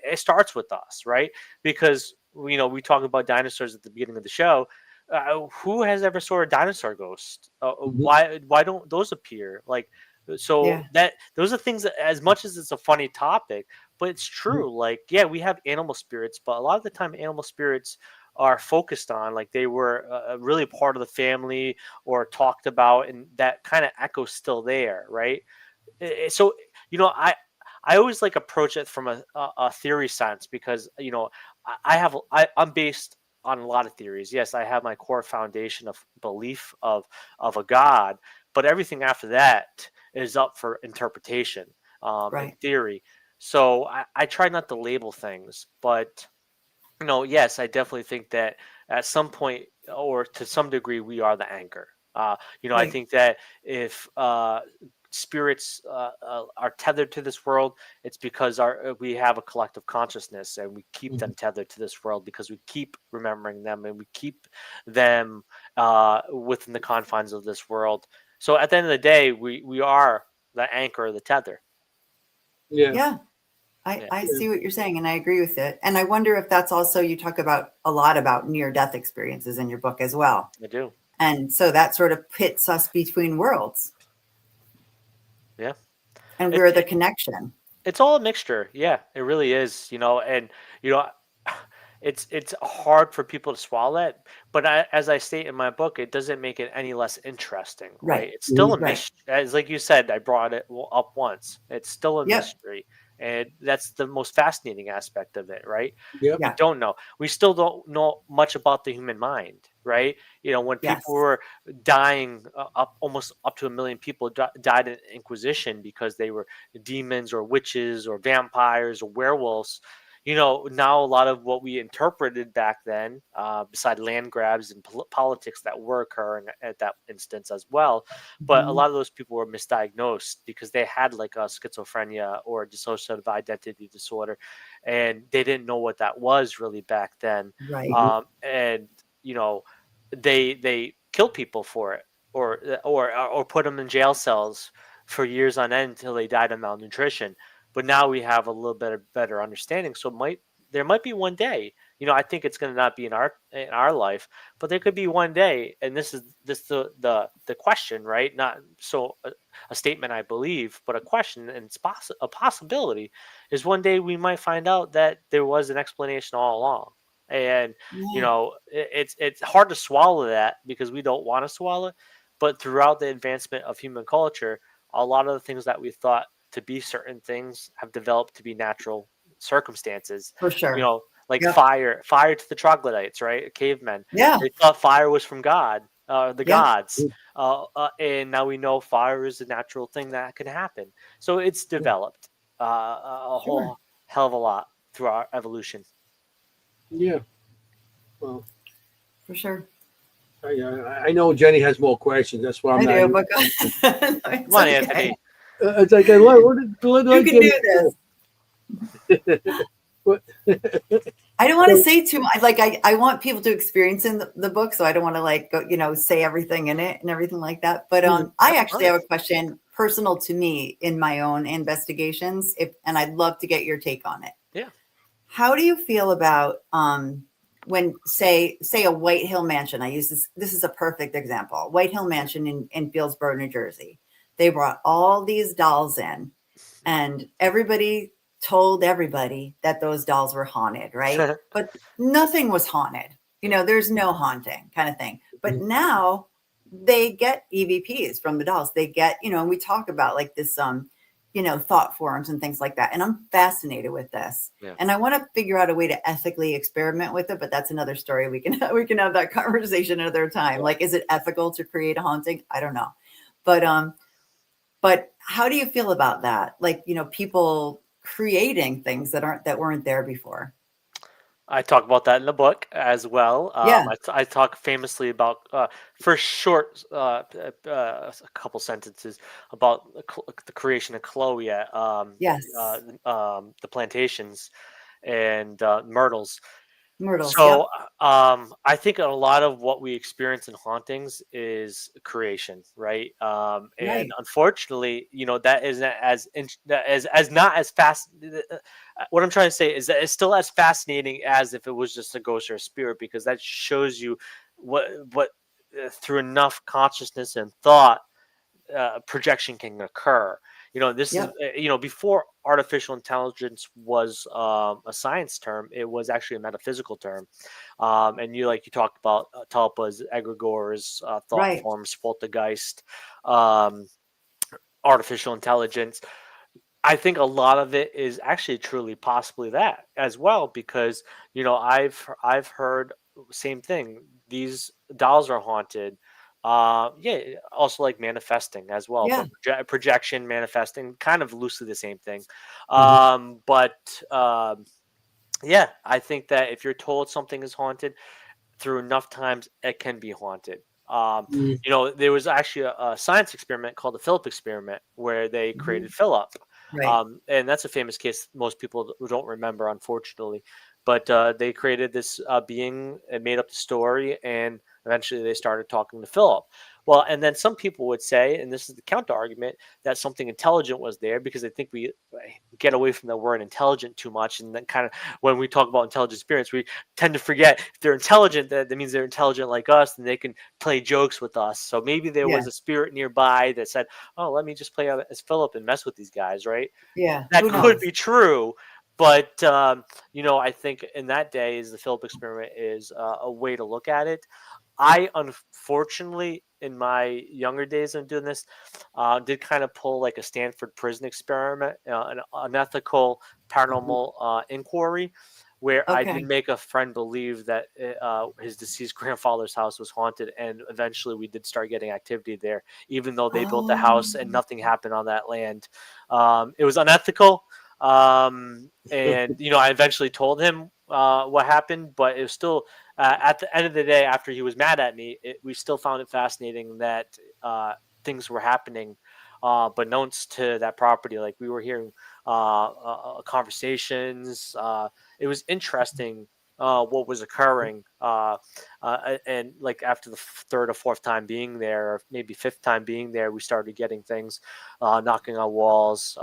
it starts with us, right? Because we talk about dinosaurs at the beginning of the show. Who has ever saw a dinosaur ghost? Mhm. Why don't those appear? Like, so Yeah. that those are things that, as much as it's a funny topic, but it's Mhm. true. Like, yeah, we have animal spirits, but a lot of the time, animal spirits are focused on, like, they were really part of the family or talked about, and that kind of echo's still there, right? So I always like approach it from a theory sense, because I'm based on a lot of theories. Yes, I have my core foundation of belief of a god, but everything after that is up for interpretation, and Right. theory. So I try not to label things, but yes, I definitely think that at some point, or to some degree, we are the anchor. I Right. think that if spirits are tethered to this world, it's because we have a collective consciousness, and we keep them Mhm. tethered to this world because we keep remembering them, and we keep them within the confines of this world. So at the end of the day, we are the anchor, the tether. Yeah. Yeah. I, Yeah, I Yeah. see what you're saying and I agree with it. And I wonder if that's also, you talk about a lot about near death experiences in your book as well. I do. And so that sort of pits us between worlds Yeah. and It, we're the connection. It's all a mixture. Yeah, it really is, and you know it's hard for people to swallow it, but as I state in my book, it doesn't make it any less interesting, right? Right. It's still a Mhm. Right. mystery. As like you said, I brought it up once. It's still a Yep. mystery, and that's the most fascinating aspect of it, right? Yep. We Yeah. don't know. We still don't know much about the human mind, right? When people Yes. were dying, up almost up to 1 million people died in Inquisition because they were demons or witches or vampires or werewolves. Now a lot of what we interpreted back then, beside land grabs and politics that were occurring at that instance as well, but a Mhm. lot of those people were misdiagnosed because they had like a schizophrenia or dissociative identity disorder, and they didn't know what that was really back then. Right. Mhm. And you know, they killed people for it, or put them in jail cells for years on end until they died of malnutrition. But now we have a little bit of better understanding. So there might be one day. I think it's going to not be in our life, but there could be one day, and this the question, right? Not so a statement, I believe, but a question, and it's a possibility, is one day we might find out that there was an explanation all along. And Yeah. it's hard to swallow that because we don't want to swallow it, but throughout the advancement of human culture, a lot of the things that we thought to be certain things have developed to be natural circumstances. For sure. Like Yep. fire to the troglodytes, right? Cavemen. Yeah. They thought fire was from God, the Yeah. gods. And now we know fire is a natural thing that can happen. So it's developed a Sure. whole hell of a lot through our evolution. Yeah. Well, For sure. I know Jenny has more questions. That's why I'm I not. do, but no, Come it's on, okay. Anthony. It's like what did I You can get? do this. What? I don't want to say too much. Like I want people to experience in the book, so I don't want to like go, say everything in it and everything like that. But I actually have a question personal to me in my own investigations, and I'd love to get your take on it. Yeah. How do you feel about when say a White Hill mansion? I use this is a perfect example. White Hill mansion in Fieldsboro, New Jersey. They brought all these dolls in, and everybody told everybody that those dolls were haunted, right? But nothing was haunted. There's no haunting kind of thing. But now they get EVPs from the dolls. They get, and we talk about like this, thought forums and things like that. And I'm fascinated with this. Yeah. And I want to figure out a way to ethically experiment with it, but that's another story. We can have that conversation another time. Like, is it ethical to create a haunting? I don't know. But how do you feel about that? Like, people creating things that weren't there before. I talk about that in the book as well. Yeah. I talk famously about, for short, a couple sentences about the creation of Chloe at Yes. the plantations and Myrtles. Myrtles. So Yep. I think a lot of what we experience in hauntings is creation, right? Right. And unfortunately, that isn't as not as fast. What I'm trying to say is that it's still as fascinating as if it was just a ghost or a spirit, because that shows you what through enough consciousness and thought, projection can occur. This Yep. is before artificial intelligence was a science term. It was actually a metaphysical term. And you talked about tulpas, egregores, thought Right. forms, poltergeist, artificial intelligence. I think a lot of it is actually truly possibly that as well, because I've heard same thing. These dolls are haunted. Yeah, also like manifesting as well, Yeah. but projection, manifesting, kind of loosely the same thing. Mhm. But yeah, I think that if you're told something is haunted through enough times, it can be haunted. Mhm. There was actually a science experiment called the Philip experiment where they created Mhm. Philip. Right. And that's a famous case most people don't remember, unfortunately. But they created this being and made up the story, and eventually they started talking to Philip. Well, and then some people would say, and this is the counter argument, that something intelligent was there, because I think we get away from the word intelligent too much. And then kind of when we talk about intelligent spirits, we tend to forget if they're intelligent, that means they're intelligent like us, and they can play jokes with us. So maybe there Yeah. was a spirit nearby that said, oh, let me just play out as Philip and mess with these guys, right? Yeah. That Who could knows? be true, but I think in that day, is the Philip experiment is a way to look at it. I unfortunately, in my younger days of doing this, did kind of pull like a Stanford prison experiment, an unethical paranormal inquiry, where I did Okay. make a friend believe that his deceased grandfather's house was haunted, and eventually we did start getting activity there, even though they built the house and Oh. nothing happened on that land. It was unethical, and I eventually told him what happened, but it was still at the end of the day, after he was mad at me, we still found it fascinating that things were happening, but knownst to that property. Like, we were hearing conversations. It was interesting what was occurring. And like after the third or fourth time being there, or maybe fifth time being there, we started getting things knocking on walls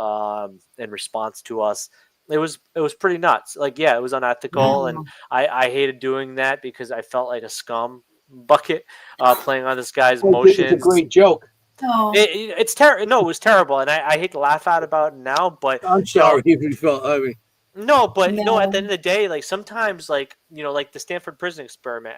in response to us. It was pretty nuts. Like, yeah, it was unethical, and Wow. I hated doing that because I felt like a scum bucket playing on this guy's It's a emotions. great joke. No. It's terrible. No, it was terrible, and I hate to laugh out about it now, but I'm you know, sorry if you felt. I mean, no, but no. At the No. end of the day, like sometimes, like like the Stanford prison experiment,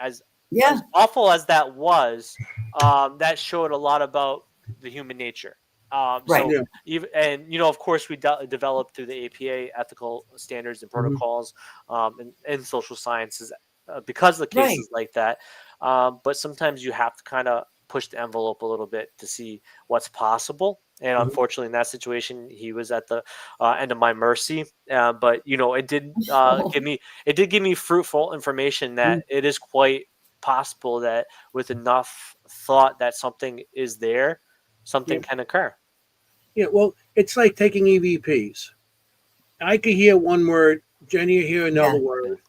Yeah. as awful as that was, that showed a lot about the human nature. Right. So Yeah. even, and of course, we developed through the APA ethical standards and Hmm. protocols, in social sciences, because of the Right. cases like that. But sometimes you have to kind of push the envelope a little bit to see what's possible. And Hmm. unfortunately, in that situation, he was at the end of my mercy. But it did give me fruitful information that it is quite possible that with enough thought that something is there, Yeah. something can occur. Yeah. Well, it's like taking EVPs. I could hear one word, Jenny will hear another Yeah. word,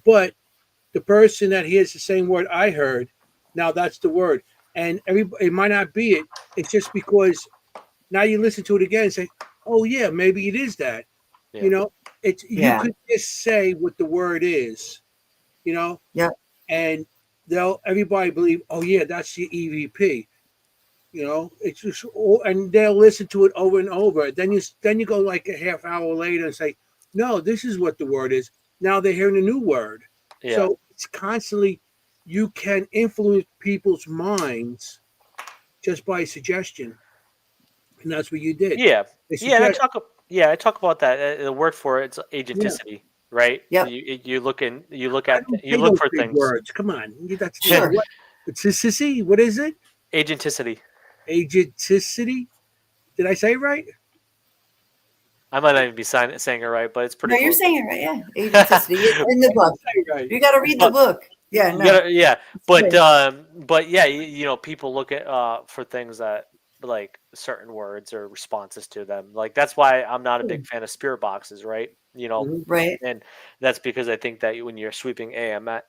but the person that hears the same word I heard, now that's the word, and everybody it might not be it. It's just because now you listen to it again and say, "Oh yeah, maybe it is that." Yeah. You know, it's you Yeah. could just say what the word is, you know, Yep. and they'll everybody believe, "Oh yeah, that's the EVP." It's just and they'll listen to it over and over. Then you go like a half hour later and say, "No, this is what the word is." Now they're hearing a new word. Yeah. So it's constantly you can influence people's minds just by suggestion, and that's what you did. Yeah. They Yeah. And suggest, I talk about that. The word for it's yeah. agenticity, right? Yep. I don't you say look those for big things. words. Come on, that's Sure. what? It's sissy. What is it? Agenticity. Agenticity. Did I say it right? I might not even be saying it right, but it's pretty No, you're close. saying it right. Yeah. Agenticity. It's in the I did book. say it right. You got to read the but book. Yeah. you No. gotta, yeah, It's good. but yeah, people look at for things that like certain words or responses to them. Like that's why I'm not a big fan of spirit boxes, right? Mhm. Right. And that's because I think that when you're sweeping AM and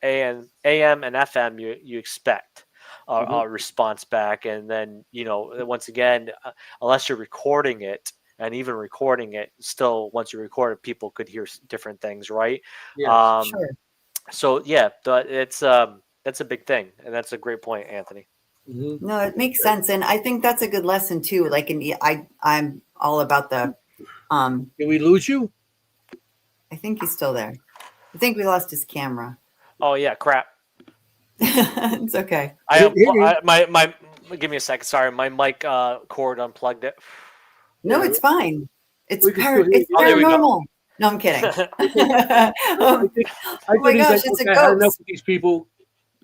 FM, you expect Mhm. a response back, and then once again, unless you're recording it. And even recording it, still, once you record it, people could hear different things, right? Yes. Um, Sure. so yeah, it's that's a big thing, and that's a great point, Anthony. Mhm. No, it makes sense, and I think that's a good lesson too. Like, I'm all about the. Um, Did we lose you? I think he's still there. I think we lost his camera. Oh yeah, crap. It's okay. My give me a second. Sorry, my mic cord unplugged it. No, Yeah, it's fine. It's we can still hear it's Oh, there you. we go. paranormal. No, I'm kidding. I Oh think I thought my he's gosh, like, it's a okay, I had enough ghost. of these people.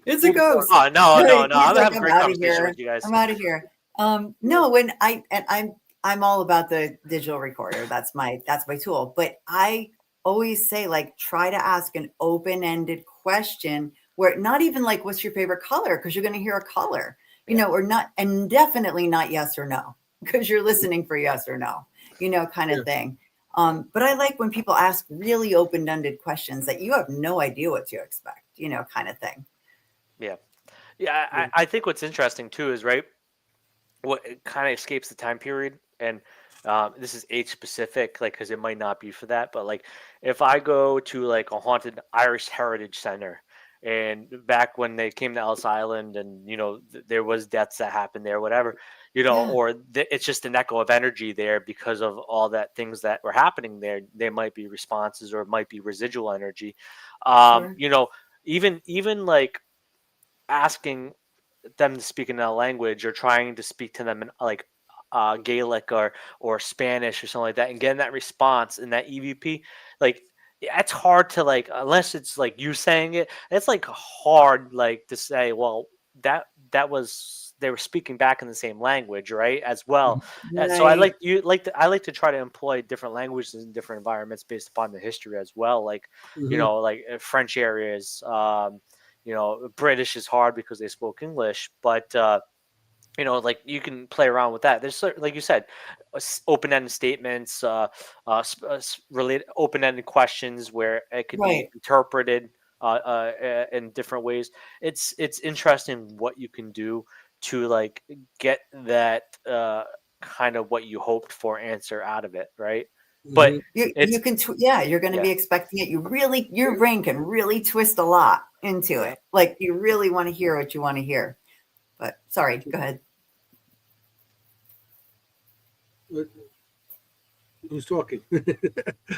It's a Moving on. ghost. Oh no, no, no! He's I'm like, having a I'm great out of conversation here. with you guys. I'm out of here. Yeah. No, when I'm all about the digital recorder. That's my tool. But I always say, like, try to ask an open-ended question where not even like what's your favorite color, because you're going to hear a color, Yeah, or not, and definitely not yes or no, because you're listening for yes or no, kind of Yeah. thing. But I like when people ask really open-ended questions that you have no idea what to expect, kind of thing. yeah, yeah. Yeah. I think what's interesting too is right. What it kind of escapes the time period, and this is age specific, like because it might not be for that, but like if I go to like a haunted Irish heritage center, and back when they came to Ellis Island, and there was deaths that happened there, whatever, Yeah, or it's just an echo of energy there because of all that things that were happening there. There might be responses, or it might be residual energy. Um, sure. you know, even like asking them to speak in another language, or trying to speak to them in like Gaelic or Spanish or something like that, and getting that response in that EVP, like it's hard to like, unless it's like you saying it. It's like hard like to say, well, that was, they were speaking back in the same language, right? As well. And so Right. I like to try to employ different languages in different environments based upon the history as well. Like Mhm. like French areas. British is hard because they spoke English, but like you can play around with that. There's like you said, open-ended statements, related open-ended questions where it could be Right. interpreted in different ways. It's interesting what you can do to like get that kind of what you hoped for answer out of it, right? But Mhm. You it's can yeah, you're going to yeah. be expecting it. Your brain can really twist a lot into Yeah. it. Like you really want to hear what you want to hear. But sorry, go ahead. Who's talking? Nope.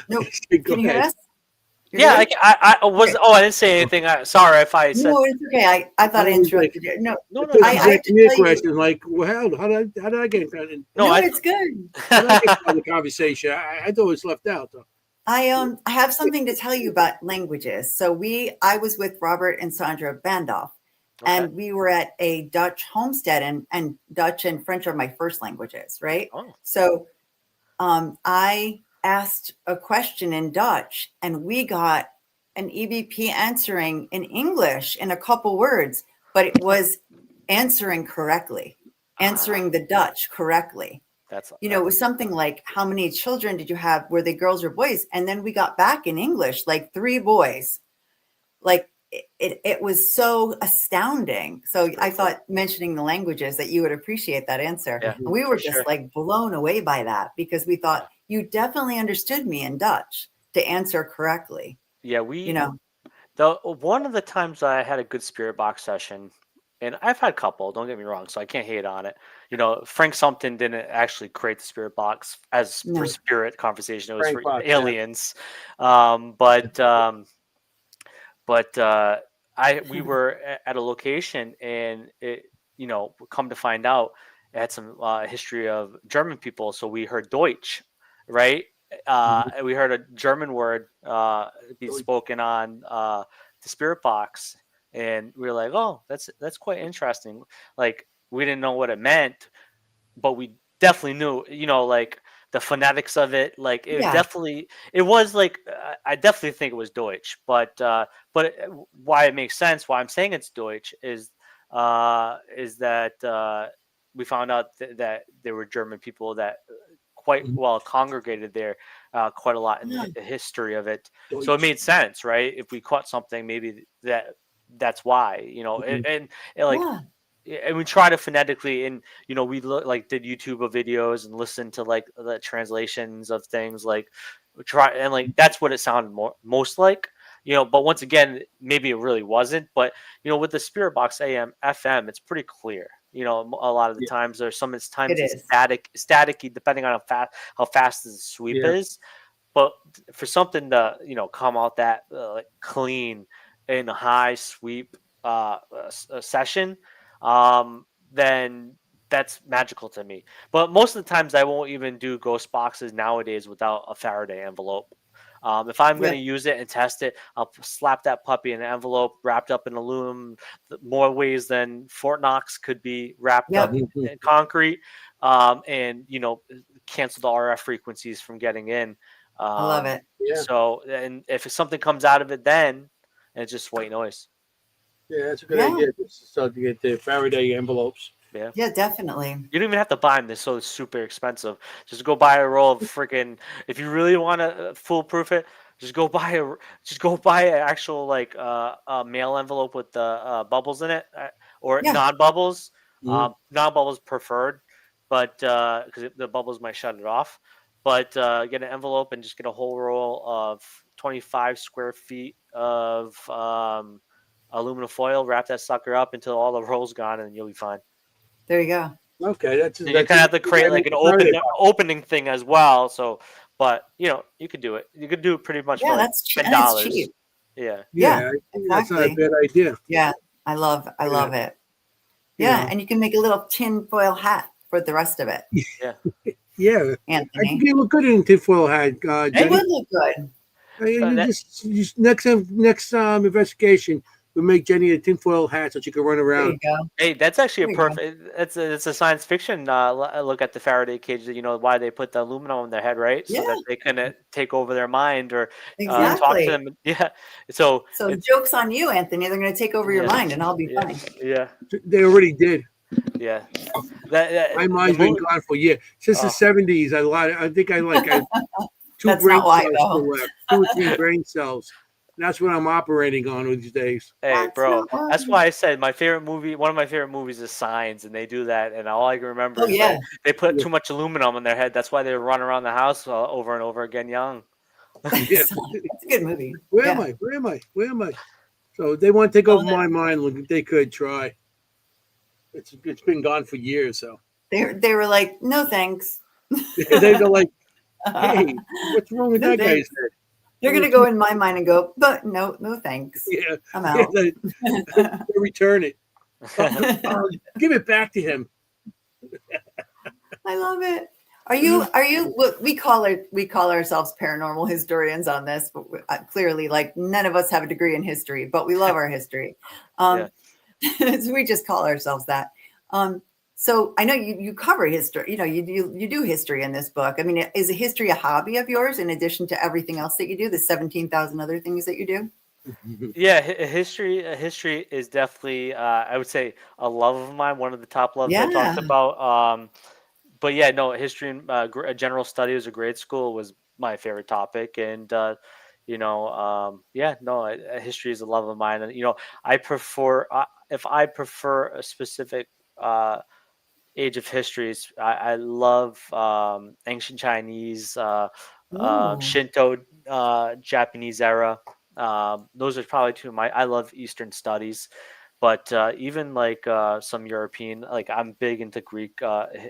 Go Can you hear ahead. us? You're Yeah, good? I was. Okay. Oh, I didn't say anything. Sorry if I said No, it's okay. I thought I was like, interrupted you. No, no, I no, thought no, she I no. was have asking to me a tell you. question like, well, how did I get No, No, I. it's good. how did I get part of the conversation? I thought it was left out though. I have something to tell you about languages. So I was with Robert and Sandra Bandoff, Okay. and we were at a Dutch homestead, and Dutch and French are my first languages, right? Oh, So I asked a question in Dutch, and we got an EVP answering in English in a couple words, but it was answering correctly, answering the Dutch correctly. that's It was something like, how many children did you have? Were they girls or boys? And then we got back in English, like 3 boys. Like it was so astounding. So I thought mentioning the languages that you would appreciate that answer. yeah, And we for were just sure. like blown away by that because we thought you definitely understood me in Dutch to answer correctly. Yeah, You know, the one of the times I had a good spirit box session, and I've had a couple. Don't get me wrong, so I can't hate on it. Frank Sumpton didn't actually create the spirit box as for no, spirit conversation. It was Frank for Fox, yeah. aliens, but we were at a location, and it come to find out it had some history of German people, so we heard Deutsch, right? We heard a German word be Deutsch. spoken on the spirit box, and we were like, oh, that's quite interesting. Like, we didn't know what it meant, but we definitely knew, like the phonetics of it. Like, yeah, it was like, I definitely think it was Deutsch, but why it makes sense, why I'm saying it's Deutsch is that we found out that there were German people that quite Mhm. well congregated there quite a lot in yeah, the history of it. So it Deutsch. made sense, right? If we caught something, maybe that's why, Mhm. and like, yeah, and we try to phonetically, and we did YouTube of videos and listened to like the translations of things, like we try, and like that's what it sounded most like, but once again, maybe it really wasn't. But with the spirit box AM FM, it's pretty clear. A lot of the Yeah, times there's it times it's is. staticky, depending on how fast the sweep yeah. is. But for something to come out that like clean in a high sweep session, then that's magical to me. But most of the times I won't even do ghost boxes nowadays without a Faraday envelope. If I'm going to Yep, use it and test it, I'll slap that puppy in an envelope wrapped up in aluminum, more ways than Fort Knox could be wrapped yep. up Mhm. in concrete, and cancel the RF frequencies from getting in. I love it. Yeah, So, and if something comes out of it, then it's just white noise. yeah, that's a good Yeah, idea. Just to start to get the Faraday envelopes. Yeah. yeah, definitely. You don't even have to buy them. They're so super expensive. Just go buy a roll of freaking. If you really want to foolproof it, just go buy an actual like a mail envelope with the bubbles in it, or Yeah, non-bubbles. Mhm. Non-bubbles preferred, but because the bubbles might shut it off. But get an envelope and just get a whole roll of 25 square feet of aluminum foil. Wrap that sucker up until all the roll's gone, and you'll be fine. there you go. Okay, that's And you that's kind a of have to good create idea like an for Faraday box. opening thing as well. So, but you could do it. You could do it pretty much for Yeah, like and it's $10. cheap. Yeah, Yeah, Yeah, I think that's not a exactly. bad idea. Yeah, I Yeah, love it. you Yeah, know. and you can make a little tin foil hat for the rest of it, yeah. Yeah, I think Anthony. you look good in a tinfoil hat, It Jenny. would look good. But You just next investigation, we make Jenny a tinfoil hat so she can run There around. you go. hey, that's actually a There you go. perfect. It's a science fiction look at the Faraday cage. That why they put the aluminum on their head, right? So Yeah, that they couldn't take over their mind or talk to exactly. them. Yeah. So So it's joke's on you, Anthony. They're going to take over your yeah, mind, and I'll be yeah, fine. yeah, They already did. yeah. My The mind's been movie. gone for years since the Oh, '70s. I think I have two That's not brain why, cells though. still left, 2 or 3 brain cells. And that's what I'm operating on these days. hey, That's bro. not why. That's why I said my favorite movie. One of my favorite movies is Signs, and they do that. And all I can remember Oh is that yeah, they put Yeah, too much aluminum in their head. That's why they run around the house over and over again, young. yeah. that's a good movie. Where am Yeah. I? Where am I? Where am I? So they want to take Oh, over my mind. Look, if they could try. It's been gone for years. So they were like, no thanks. they're like, hey, what's wrong with No that guy's thanks. head? You're going to go in my mind and go, but no thanks. Yeah, I'm yeah, out. return it. Give it back to him. I love it. Are you we call ourselves paranormal historians on this, but clearly like none of us have a degree in history, but we love our history. So we just call ourselves that. So I know you cover history, you do history in this book. I mean, is history a hobby of yours in addition to everything else that you do, the 17,000 other things that you do? Yeah, history is definitely I would say a love of mine, one of the top loves I talked Yeah. about. But yeah, no, history and general studies or grade school was my favorite topic, and history is a love of mine, and I prefer if I prefer a specific age of histories, I love ancient Chinese, Oh, Shinto, Japanese era. Those are probably two of my. I love Eastern studies, but even like some European, like I'm big into Greek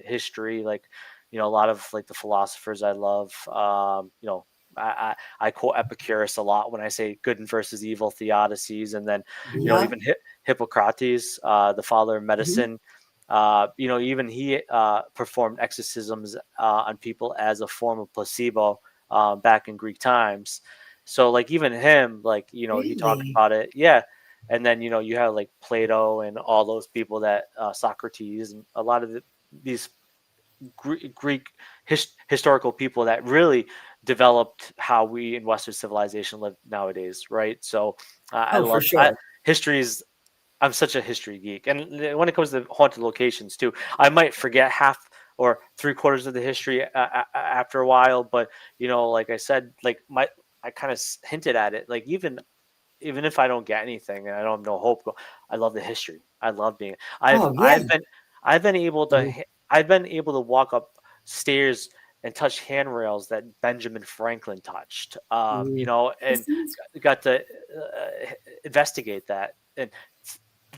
history. Like a lot of like the philosophers I love. I quote Epicurus a lot when I say good and versus evil theodicies, and then yeah. even Hippocrates, the father of medicine. Even he performed exorcisms on people as a form of placebo back in Greek times. So, like, even him, like, he talked Really? about it. Yeah. And then, you have like Plato and all those people that Socrates and a lot of these Greek historical people that really developed how we in Western civilization live nowadays. Right. So, I Oh, for love sure. history is I'm such a history geek, and when it comes to haunted locations too, I might forget half or three-quarters of the history after a while. But like I said, like I kind of hinted at it. Like even if I don't get anything and I don't have no hope, I love the history. I love being. Oh, yeah. I've been able to I've been able to walk up stairs and touch handrails that Benjamin Franklin touched. And This is got to investigate that and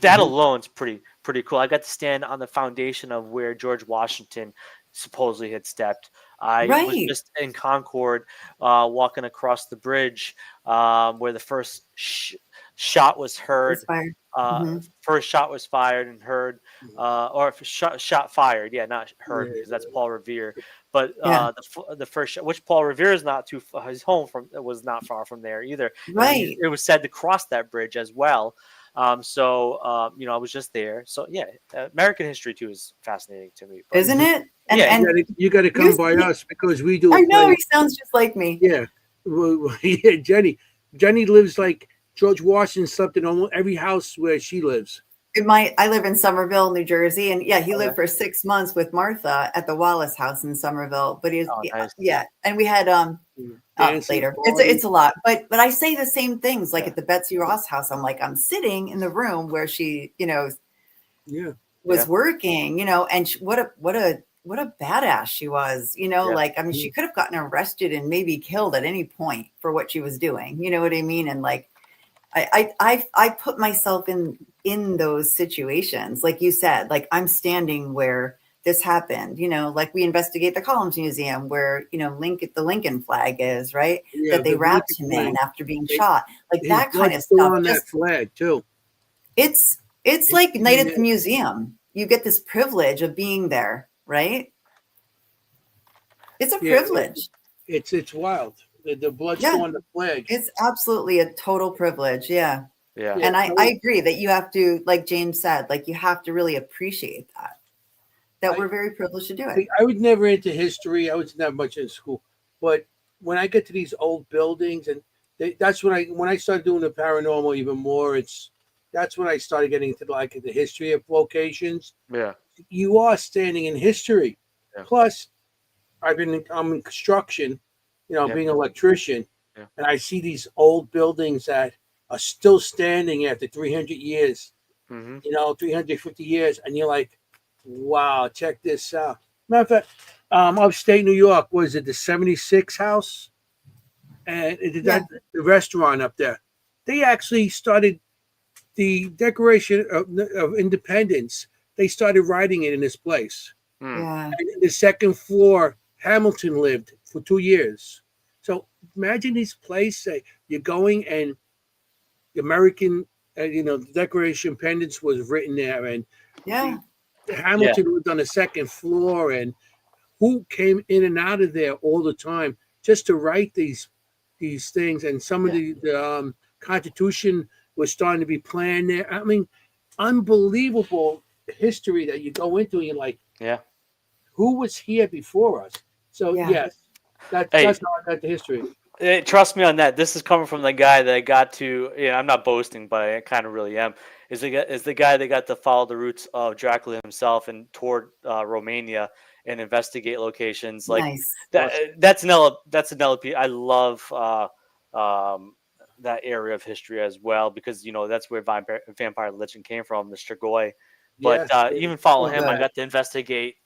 that alone is pretty cool. I got to stand on the foundation of where George Washington supposedly had stepped. I was right. just in Concord, walking across the bridge, where the first shot was heard. Inspired. Hmm. First shot was fired and heard, or if shot fired. Yeah, not heard Yeah. because that's Paul Revere. But Yeah. the first shot, which Paul Revere is not too his home from was not far from there either, and Right. it was said to cross that bridge as well. I was just there. So yeah, American history too is fascinating to me. But Isn't it? yeah, You got to come by us because we do I a know play. he sounds just like me. Yeah, yeah. Jenny lives like George Washington slept in almost every house where she lives. I live in Somerville, New Jersey, and yeah, he okay. lived for 6 months with Martha at the Wallace House in Somerville. But Oh, nice. yeah, and we had Dancing later. party. It's a lot, but I say the same things. Like Yeah. at the Betsy Ross house, I'm like I'm sitting in the room where she, Yeah, was Yeah. working, and what a badass she was, Yeah. like, I mean, she could have gotten arrested and maybe killed at any point for what she was doing. You know what I mean? And like, I put myself in those situations. Like you said, like I'm standing where this happened, like we investigate the Columns Museum where, the Lincoln flag is, right. yeah. That they The wrapped Lincoln him flag. in after being shot, like His that kind blood's of still stuff. on that Just flag too. it's like night at the museum. You get this privilege of being there, right? It's a Yeah, privilege. it's wild. The blood's Yeah, still on the flag. it's absolutely a total privilege. Yeah. Yeah. Yeah, And I agree that you have to, like James said, like you have to really appreciate that we're very privileged to do it. I was never into history. I was not much in school, but when I get to these old buildings, and that's when I started doing the paranormal even more. That's when I started getting into like the history of locations. Yeah. You are standing in history. Yeah. Plus, I'm in construction, Yeah. being an electrician, Yeah. and I see these old buildings that are still standing after 300 years. Mm-hmm. 350 years, and you're like, wow, check this out. Matter of fact, upstate New York, was it the 76 house? And the restaurant up there. They actually started the Declaration of Independence. They started writing it in this place. Mm. Yeah. And the second floor, Hamilton lived for 2 years. So imagine this place that you're going and the American, the Declaration of Independence was written there, and Yeah. the Hamilton lived on the second floor, and who came in and out of there all the time just to write these things, and some of Yeah. the Constitution was starting to be planned there. I mean, unbelievable history that you go into, and you're like, Yeah. who was here before us? So Yeah. yes, Hey, that's how I got the history. trust me on that. This is coming from the guy that got to. I'm not boasting, but I kind of really am. Is the guy that got to follow the roots of Dracula himself and toured Romania and investigate locations like Nice. that. Awesome. That's an LP. I love um, that area of history as well because that's where vampire legend came from, the Strigoi. But Yes, even follow So him, I good. got to investigate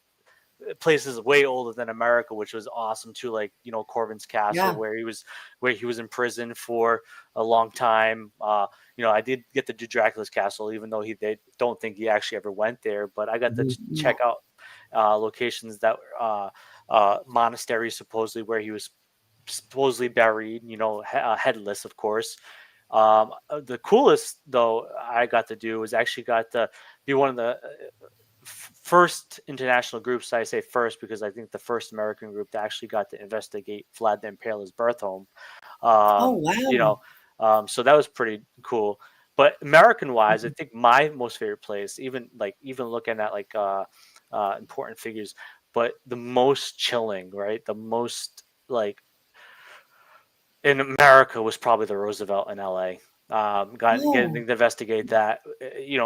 places way older than America, which was awesome too. Like Corvin's Castle, Yeah. where he was in prison for a long time. I did get to do Dracula's Castle, even though they don't think he actually ever went there. But I got to Mhm. check out locations that monasteries supposedly where he was supposedly buried. Headless, of course. The coolest though I got to do was actually got to be one of the first international groups. I say first because I think the first American group that actually got to investigate Vlad the Impaler's birth home. Oh, Um, you wow. know, so that was pretty cool. But American wise, I think my most favorite place, even looking at important figures, but the most chilling, right? The most like in America was probably the Roosevelt in LA. Getting Oh, to investigate that.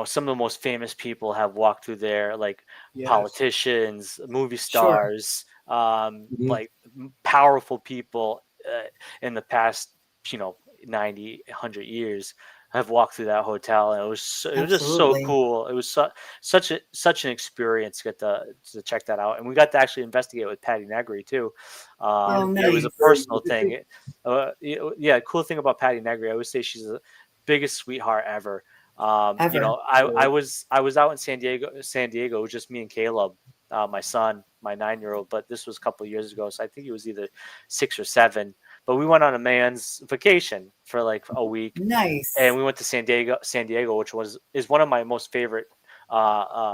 Some of the most famous people have walked through there, like Yes. politicians, movie sure. stars, Mhm. powerful people in the past, you know, 90, 100 years have walked through that hotel, and it was just so Absolutely. cool. It was such an experience to get to check that out, and we got to actually investigate with Patty Negri too. Yeah, Oh, It was a nice. very personal thing. interesting. Yeah, cool thing about Patty Negri, I would say she's the biggest sweetheart ever. Ever. Right. I was out in San Diego, it was just me and Caleb, my son, my 9-year-old. But this was a couple of years ago, so I think he was either 6 or 7. But we went on a man's vacation for like a week, and Nice. we went to San Diego, which is one of my most favorite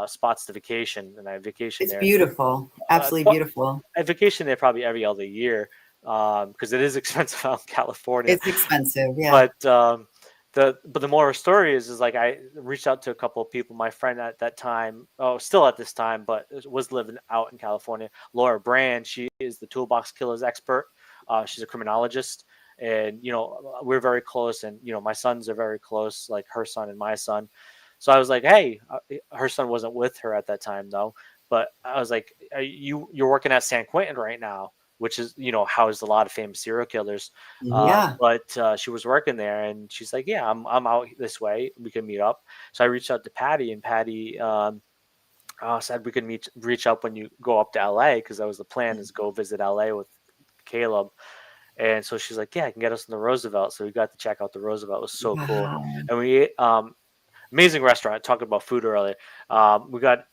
spots to vacation, and I vacation It's there. beautiful. Absolutely beautiful. I vacation there probably every other year because it is expensive out in California. It's expensive. Yeah. But the moral of the story is like I reached out to a couple of people. My friend at that time, oh, still at this time, but was living out in California. Laura Brand, she is the toolbox killers expert. She's a criminologist, and we're very close. And my sons are very close, like her son and my son. So I was like, hey, her son wasn't with her at that time though. But I was like, you're working at San Quentin right now, which is housed a lot of famous serial killers. Mhm. Yeah. But she was working there, and she's like, "Yeah, I'm out this way. We can meet up." So I reached out to Patty, and Patty said we could reach out when you go up to LA because that was the plan is go visit LA with Caleb. And so she's like, "Yeah, I can get us in the Roosevelt." So we got to check out the Roosevelt. It was so cool, Wow. and we ate, amazing restaurant. Talking about food earlier,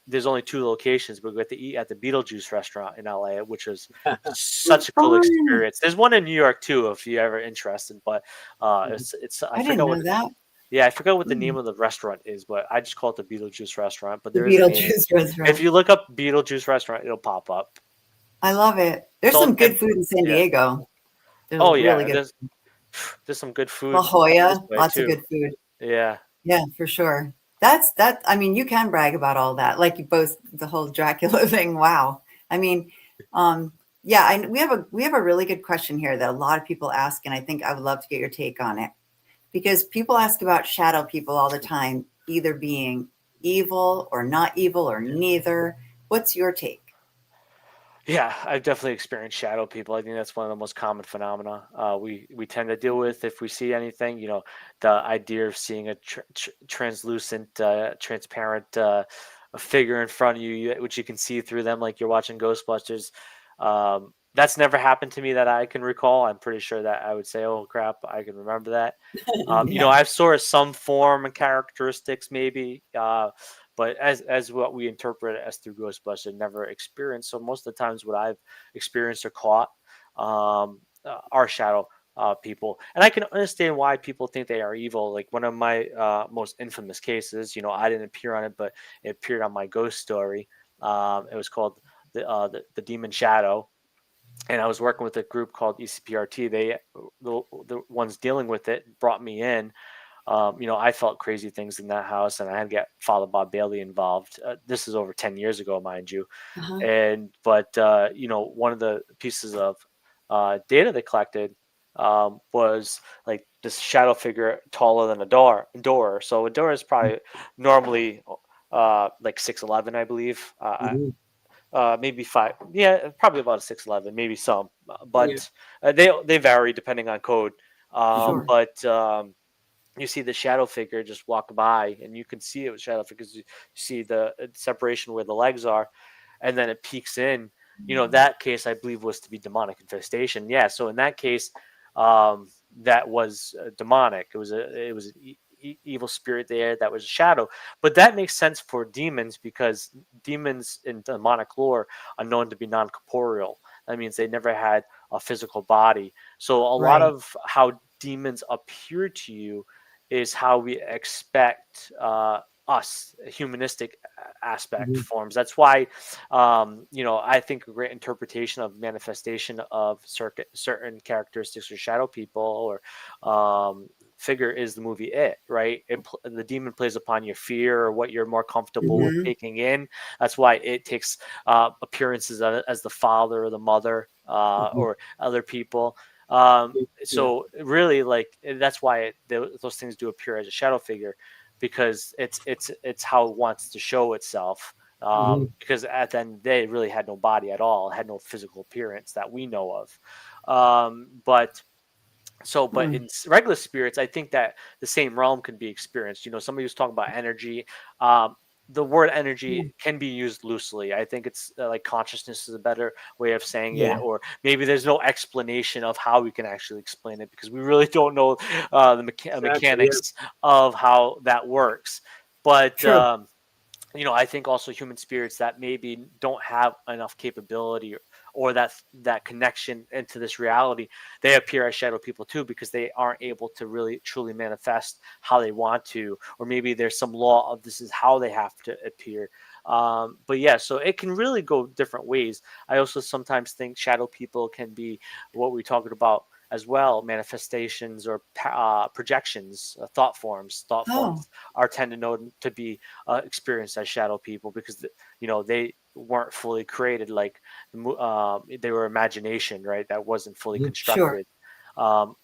there's only 2 locations, but we got to eat at the Beetlejuice restaurant in LA, which was such a cool Fun. experience. There's one in New York too, if you're ever interested. But it's I I didn't forgot know that. I forgot what the Hmm. name of the restaurant is, but I just call it the Beetlejuice restaurant. But The there is a name. Beetlejuice If restaurant. you look up Beetlejuice restaurant, it'll pop up. I love it. It's There's all some good food in San yeah. Diego. There's Oh really yeah, good. there's some good La food this Jolla, way lots of too. good food. Yeah. Yeah, for sure. That's that. I mean, you can brag about all that, like you both the whole Dracula thing. Wow. I mean, yeah. We have a really good question here that a lot of people ask, and I think I would love to get your take on it because people ask about shadow people all the time, either being evil or not evil or neither. What's your take? Yeah, I've definitely experienced shadow people. I think that's one of the most common phenomena we tend to deal with if we see anything. The idea of seeing a translucent, transparent a figure in front of you, which you can see through them, like you're watching Ghostbusters. That's never happened to me that I can recall. I'm pretty sure that I would say, "Oh crap, I can remember that." Yeah. I've saw some form and characteristics, maybe. But as what we interpret as through Ghostbusters, never experienced. So most of the times, what I've experienced or caught, are shadow people, and I can understand why people think they are evil. Like one of my most infamous cases, I didn't appear on it, but it appeared on my ghost story. It was called the Demon Shadow, and I was working with a group called ECPRT. The ones dealing with it brought me in. I felt crazy things in that house, and I had to get Father Bob Bailey involved. This is over 10 years ago, mind you. Uh-huh. But one of the pieces of data they collected was like this shadow figure taller than a door. So a door is probably normally like 6'11", I believe. Mhm. Maybe five. Yeah, probably about a 6'11", maybe some, Yeah. but they vary depending on code. Mhm. Sure. But you see the shadow figure just walk by, and you can see it with shadow figures. You see the separation where the legs are, and then it peeks in. That case I believe was to be demonic infestation. Yeah, so in that case, that was demonic. It was an evil spirit there that was a shadow. But that makes sense for demons because demons in demonic lore are known to be non-corporeal. That means they never had a physical body. So a lot Right. of how demons appear to you is how we expect us humanistic aspect Mhm. forms. That's why I think a great interpretation of manifestation of certain characteristics or shadow people or figure is the movie It, right? The demon plays upon your fear or what you're more comfortable with Hmm. taking in. That's why it takes appearances as the father or the mother Mhm. or other people. um, Yeah. so really, like that's why those things do appear as a shadow figure, because it's how it wants to show itself. Mhm. Because at the end of the day, it really had no body at all, it had no physical appearance that we know of. But in regular spirits, I think that the same realm can be experienced. Somebody was talking about energy. Um, the word energy can be used loosely. I think it's like consciousness is a better way of saying it, Yeah. or maybe there's no explanation of how we can actually explain it because we really don't know the Exactly. Yeah. mechanics of how that works. But True. I think also human spirits that maybe don't have enough capability or that connection into this reality, they appear as shadow people too because they aren't able to really truly manifest how they want to, or maybe there's some law of this is how they have to appear. But yeah, so it can really go different ways. I also sometimes think shadow people can be what we talked about as well, manifestations or projections, thought Oh, forms are tend to know to be experienced as shadow people because they weren't fully created like they were imagination, right? That wasn't fully Mhm. sure. constructed,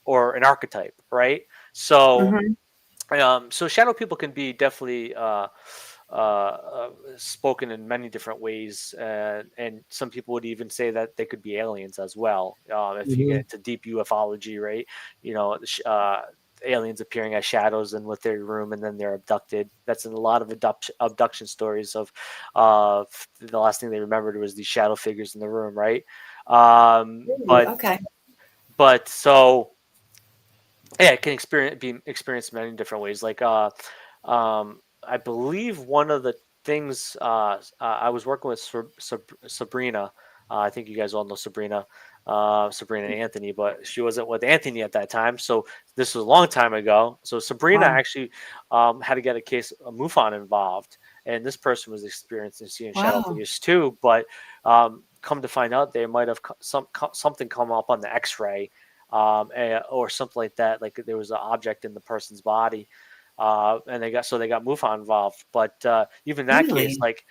or an archetype, right? So Hmm. so shadow people can be definitely spoken in many different ways, and some people would even say that they could be aliens as well. If you get Mhm. into deep ufology, right? Aliens appearing as shadows in with their room, and then they're abducted. That's in a lot of abduction stories of the last thing they remembered was these shadow figures in the room, right? Um, Really? but Okay. but so yeah, it can be experienced in many different ways. Like I believe one of the things I was working with Sabrina. I think you guys all know Sabrina, Sabrina and Anthony, but she wasn't with Anthony at that time. So this was a long time ago. So Sabrina Wow. actually had to get a case of MUFON involved, and this person was experiencing seeing shadow Wow. figures too. But come to find out, they might have something come up on the X-ray, or something like that. Like there was an object in the person's body, and they got MUFON involved. But even that case, Really? like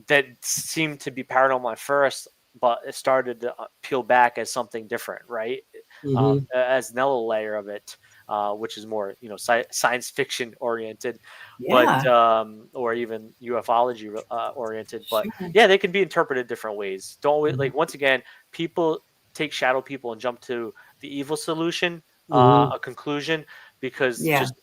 that seemed to be paranormal at first, but it started to peel back as something different, right? Mhm. As another layer of it, which is more science fiction oriented, but Yeah. or even ufology oriented. But Sure. yeah, they can be interpreted different ways. Don't Mhm. like once again, people take shadow people and jump to the evil solution, Mhm. a conclusion, because Yeah. just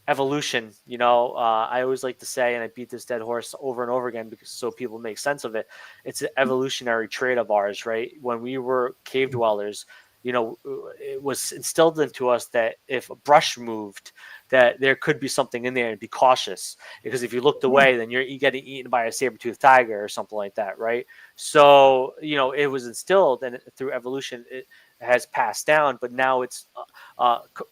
evolution. I always like to say, and I beat this dead horse over and over again because so people make sense of it. It's an evolutionary trait of ours, right? When we were cave dwellers, it was instilled into us that if a brush moved, that there could be something in there and be cautious because if you looked Yeah. away, then you getting eaten by a saber-toothed tiger or something like that, right? So it was instilled and through evolution. has passed down, but now it's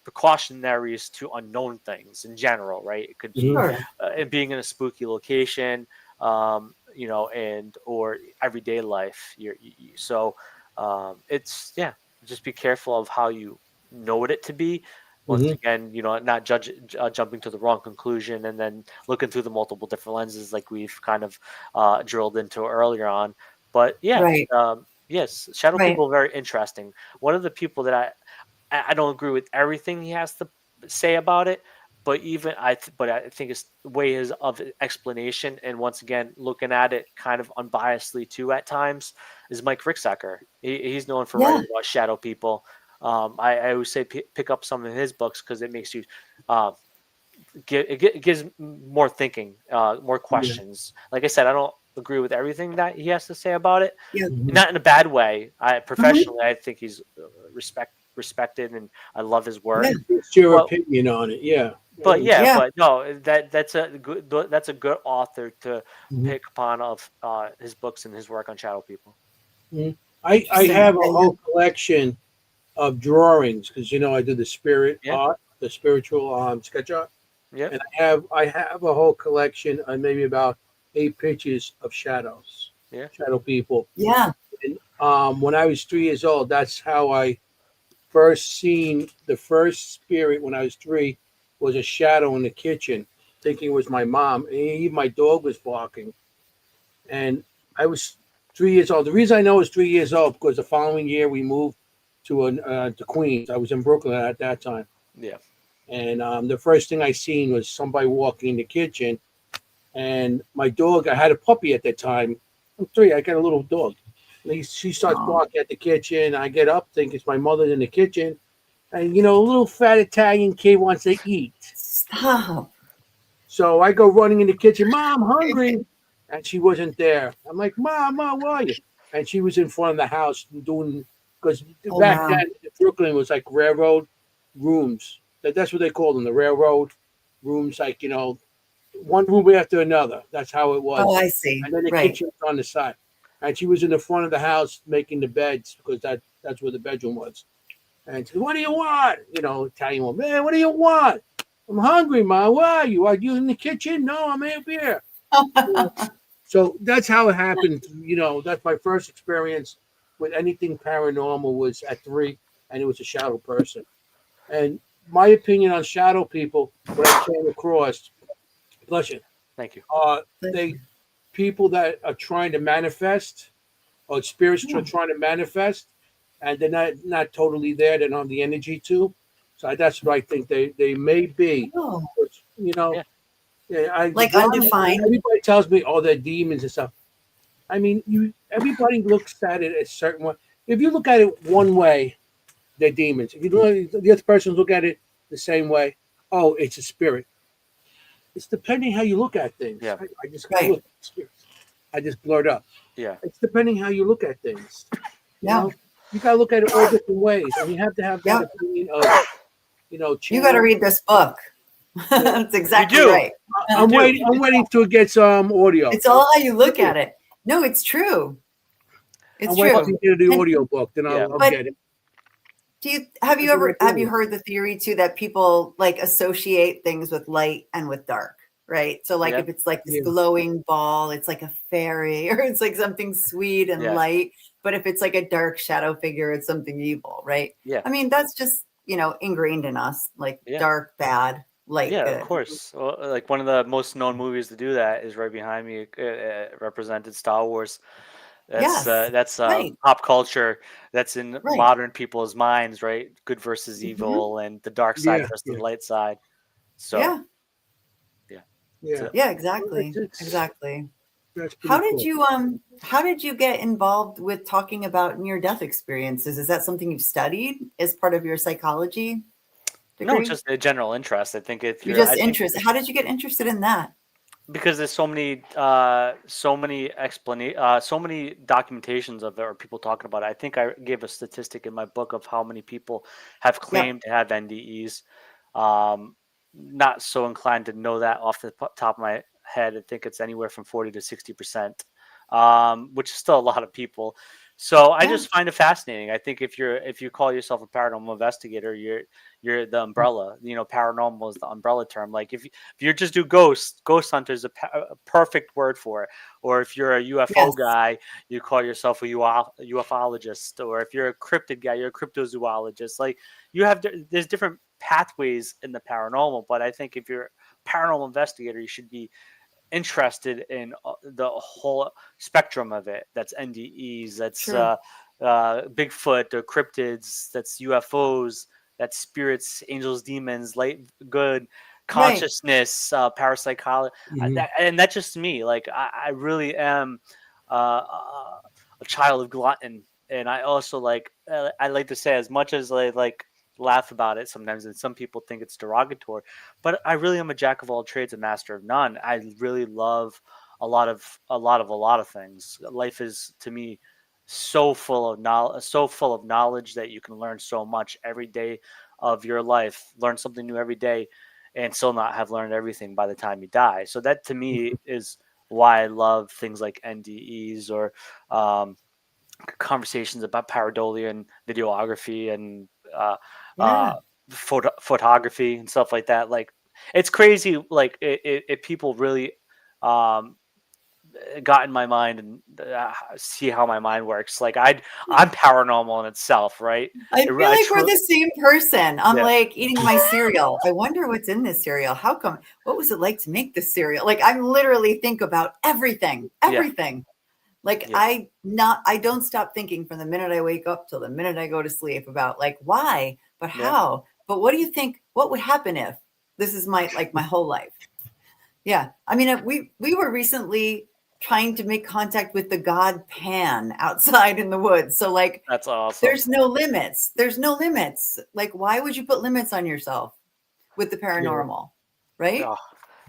precautionaries to unknown things in general, right? It could be Mhm. Sure. it being in a spooky location, and or everyday life. So it's just be careful of how you know it to be. Once Mhm. again, not jumping to the wrong conclusion, and then looking through the multiple different lenses, like we've kind of drilled into earlier on. But yeah, Right. yes, shadow Right. people are very interesting. One of the people that I don't agree with everything he has to say about it, but but I think his way of explanation, and once again looking at it kind of unbiasedly too at times, is Mike Ricksecker. He's known for Yeah. writing about shadow people. I always say pick up some of his books because it makes you uh, it gives more thinking, more Yeah. questions. Like I said, I don't agree with everything that he has to say about it, Yeah. Mhm. not in a bad way. I Mhm. professionally, I think he's respected, and I love his Yeah. work. It's your But opinion on it. Yeah. but yeah, Yeah. but no, that's a good author to Mhm. pick upon of his books and his work on shadow people. Mhm. I Interesting. have a Yeah. Yeah. whole collection of drawings because I do the spirit Yeah, art, the spiritual sketch art, yeah, and I have a whole collection of maybe about 8 pictures of shadows, yeah, shadow people. Yeah. And when I was 3 years old, that's how I first seen the first spirit. When I was three, was a shadow in the kitchen, thinking it was my mom. And even my dog was barking, and I was 3 years old. The reason I know I was 3 years old because the following year we moved to Queens. I was in Brooklyn at that time, yeah, and the first thing I seen was somebody walking in the kitchen, and my dog. I had a puppy at that time. I'm three. I got a little dog. She starts Oh, barking at the kitchen. I get up, think it's my mother in the kitchen, and a little fat Italian kid wants to eat. stop. So I go running in the kitchen, Mom, hungry. And she wasn't there. I'm like, Mom, where are you? And she was in front of the house doing, because Oh, back then wow. Brooklyn was like railroad rooms. That's what they called them, the railroad rooms, like, one room after another. That's how it Oh, was. I see. And then the Right. kitchen was on the side. And she was in the front of the house making the beds because that's where the bedroom was. And she said, "What do you want?" Italian woman, "Man, what do you want?" "I'm hungry, Ma. Where are you? Are you in the kitchen?" "No, I'm up here." So that's how it happened. That's my first experience with anything paranormal was at 3, and it was a shadow person. And my opinion on shadow people, what I came across, bless you, thank you. are they people that are trying to manifest, or spirits Yeah. trying to manifest, and they're not totally there. They don't have the energy to. So that's what I think they may be. Oh, But, you know, Yeah, yeah, like one, undefined. everybody tells me, "Oh, they're demons and stuff." I mean, everybody looks at it a certain way. If you look at it one way, they're demons. If you look, the other person look at it the same way, oh, it's a spirit. It's depending how you look at things. yeah, I just Right. look spirits. I just blurred up. yeah, It's depending how you look at things. You Yeah. know, you gotta look at it all different ways, and you have to have that Yeah. opinion of You got to channel. read this book. Yeah, That's you exactly do, right. you I'm do. waiting. I'm waiting to get some audio. It's all how you look at it. No, it's true. It's I'm waiting Well, true. to get the And audio book, then yeah, I'll but get it. have you That's what ever I'm have you doing. heard the theory too that people like associate things with light and with dark, right? So like yeah, if it's like this Yeah, glowing ball, it's like a fairy or it's like something sweet and yeah, light, but if it's like a dark shadow figure, it's something evil, right? yeah, I mean, that's just, ingrained in us, like yeah. dark bad, light Yeah, of good. course. Well, like one of the most known movies to do that is right behind me. Represented Star Wars. Yes. That's Right. pop culture. That's in Right. modern people's minds, right? Good versus Mhm. evil, and the dark side yeah, versus the yeah, light side. So Yeah. yeah, that's yeah. it. Yeah, Well, exactly. it's Exactly. that's How pretty did cool. you how did you get involved with talking about near death experiences? Is that something you've studied as part of your psychology No, degree? just a general interest. I think if You're you're, just I think interested. How did you get interested in that? because there's so many documentations of it or people talking about it. I think I gave a statistic in my book of how many people have Yep. claimed to have NDEs. um Not so inclined to know that off the top of my head. I think it's anywhere from 40 to 60%, which is still a lot of people. So I Yeah. just find it fascinating. I think if you call yourself a paranormal investigator, you're the umbrella. Paranormal is the umbrella term. Like if you just do ghost hunter is a perfect word for it. Or if you're a UFO Yes. guy, you call yourself a ufologist. Or if you're a cryptid guy, you're a cryptozoologist. Like there's different pathways in the paranormal. But I think if you're a paranormal investigator, you should be interested in the whole spectrum of it. That's NDEs, that's True. Bigfoot or cryptids, that's UFOs, that's spirits, angels, demons, light, good, Right. consciousness, parapsychology. Mhm. And that's just me. Like I really am a child of glutton, and I also I like to say, as much as I like laugh about it sometimes, and some people think it's derogatory, but I really am a jack of all trades, a master of none. I really love a lot of things. Life is to me so full of knowledge that you can learn so much every day of your life. Learn something new every day, and still not have learned everything by the time you die. So that to me is why I love things like NDEs or um, conversations about pareidolia and videography and uh, Yeah. photography and stuff like that. Like it's crazy. Like it people really um, got in my mind and see how my mind works. Like I'm paranormal in itself, right? I feel I like we're the same person. I'm yeah, like eating my cereal. I wonder what's in this cereal. How come? What was it like to make this cereal? Like I'm literally think about everything, yeah, everything. Like yeah, I don't stop thinking from the minute I wake up till the minute I go to sleep about like why, but yeah. how, but what do you think? What would happen if this is my whole life? Yeah, I mean we were recently trying to make contact with the god Pan outside in the woods. So like That's awesome. there's no limits. There's no limits. Like why would you put limits on yourself with the Yeah, paranormal, right? Oh,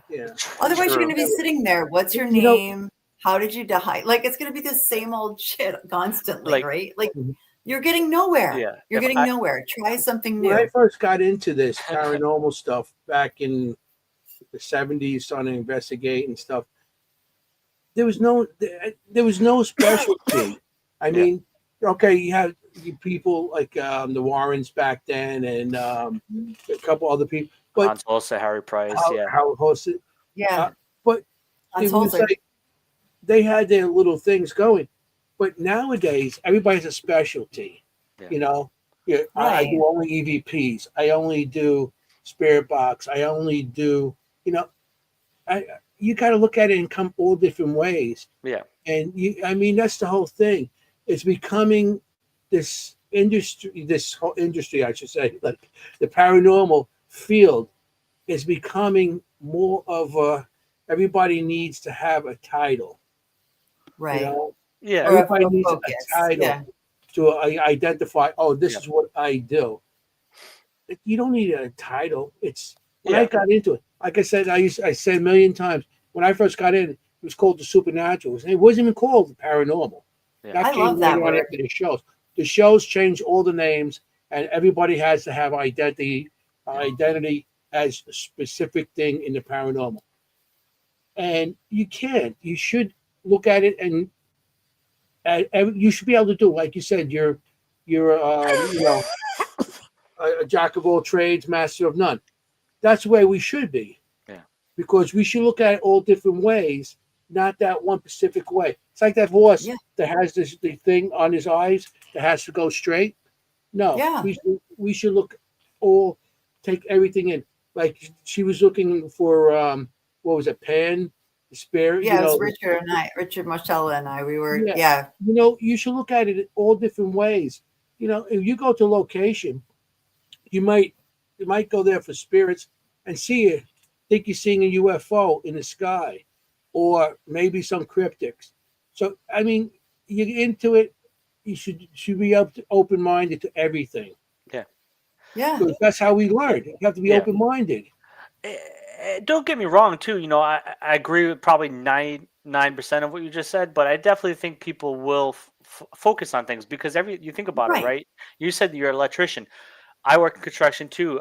yeah. Otherwise, you're true. going to be sitting there. What's your You know, name? How did you die? Like it's going to be the same old shit constantly, Like right? Like mhm. you're getting nowhere. yeah, You're getting nowhere. Try something When I new. first got into this paranormal stuff back in the 70s, trying to investigate and stuff, there was no specialty. I yeah. mean, okay, you had you people like the Warrens back then, and a couple other people, but Hans Holzer, Harry Price, how yeah, how hosted, Yeah, but Hans it was Holzer. like they had their little things going. But nowadays, everybody's a specialty. yeah, You know, yeah, I Right. do only EVPs. I only do spirit box. I only do, you know, I you got to look at it and come all different ways. yeah, And I mean, that's the whole thing. It's becoming this whole industry, I should say, like the paranormal field is becoming more of a. Everybody needs to have a title. You Right. know, yeah, Or everybody a needs a focus. title Yeah. to identify. Oh, this yeah, is what I do. You don't need a title. It's when I yeah, got into it. Like I said, I said a million times when I first got in, it was called the supernatural. It wasn't even called the paranormal. yeah, That I came love that later on word. after the shows. The shows changed all the names, and everybody has to have yeah, identity as a specific thing in the paranormal. And you can't. You should look at it, and you should be able to do, like you said, you're a jack of all trades, master of none. That's the way we should be, yeah, because we should look at it all different ways, not that one specific way. It's like that horse Yeah. that has the thing on his eyes that has to go straight. No, Yeah. we should look all take everything in. Like she was looking for what was it, Pan, the spirit, Yeah. It was Richard Marcella and I. We were. yeah. Yeah. You should look at it all different ways. If you go to a location, you might go there for spirits and see it, think you're seeing a UFO in the sky, or maybe some cryptics. So I mean, you're into it. You should be open minded to everything, yeah, Yeah. because that's how we learn. You have to be yeah. open minded. Don't get me wrong, too. I agree with probably 99% of what you just said, but I definitely think people will focus on things because you think about it, Right. right? You said you're an electrician. I work in construction too.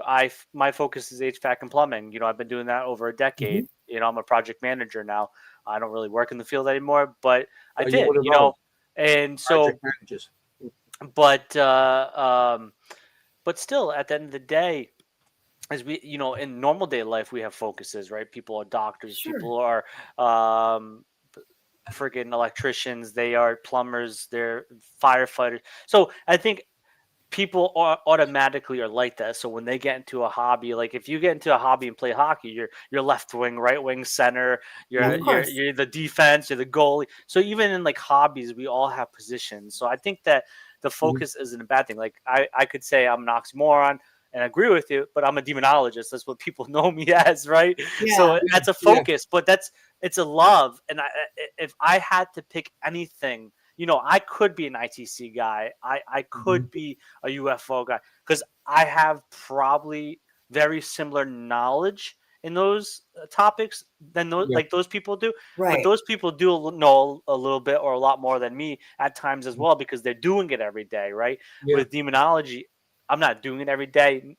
My focus is HVAC and plumbing. I've been doing that over a Mm-hmm. decade. I'm a project manager now. I don't really work in the field anymore, but I Are you did. one of those? And project so, managers. but but still, at the end of the day, as we, in normal day life, we have focuses, right? People are doctors, Sure. people are um freaking electricians, they are plumbers, they're firefighters. So I think people are automatically are like that. So when they get into a hobby, like if you get into a hobby and play hockey, you're left wing, right wing, center, Of course. you're the defense, you're the goalie. So even in like hobbies, we all have positions. So I think that the Mhm. focus isn't a bad thing. Like I could say I'm an oxymoron and I agree with you, but I'm a demonologist. That's what people know me as, right? So Yeah. that's a Yeah. focus, but it's a love. And if I had to pick anything, I could be an ITC guy. I Mhm. could be a UFO guy because I have probably very similar knowledge in those topics than those Yeah. like those people do. But Right. those people do know a little bit or a lot more than me at times as Mhm. well because they're doing it every day, right? Yeah. With demonology, I'm not doing it every day,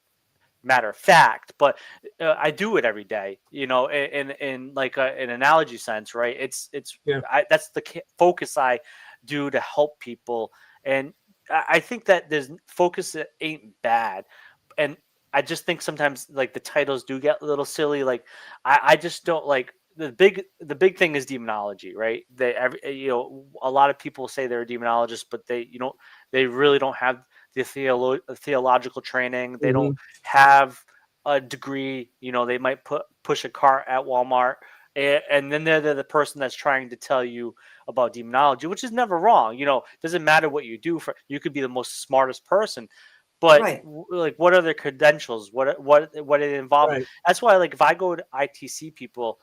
matter of fact, but I do it every day, in like an analogy sense, right? Yeah. That's the focus I do to help people. And I think that there's focus that ain't bad. And I just think sometimes like the titles do get a little silly. Like I just don't like the big thing is demonology, right? A lot of people say they're a demonologist, but they really don't have the theological training. They don't Mhm. have a degree. They might push a cart at Walmart, and then they're the person that's trying to tell you about demonology, which is never wrong. Doesn't matter what you do. You could be the most smartest person, but Right. like, what are their credentials? What it involve? Right. That's why, like, if I go to ITC people,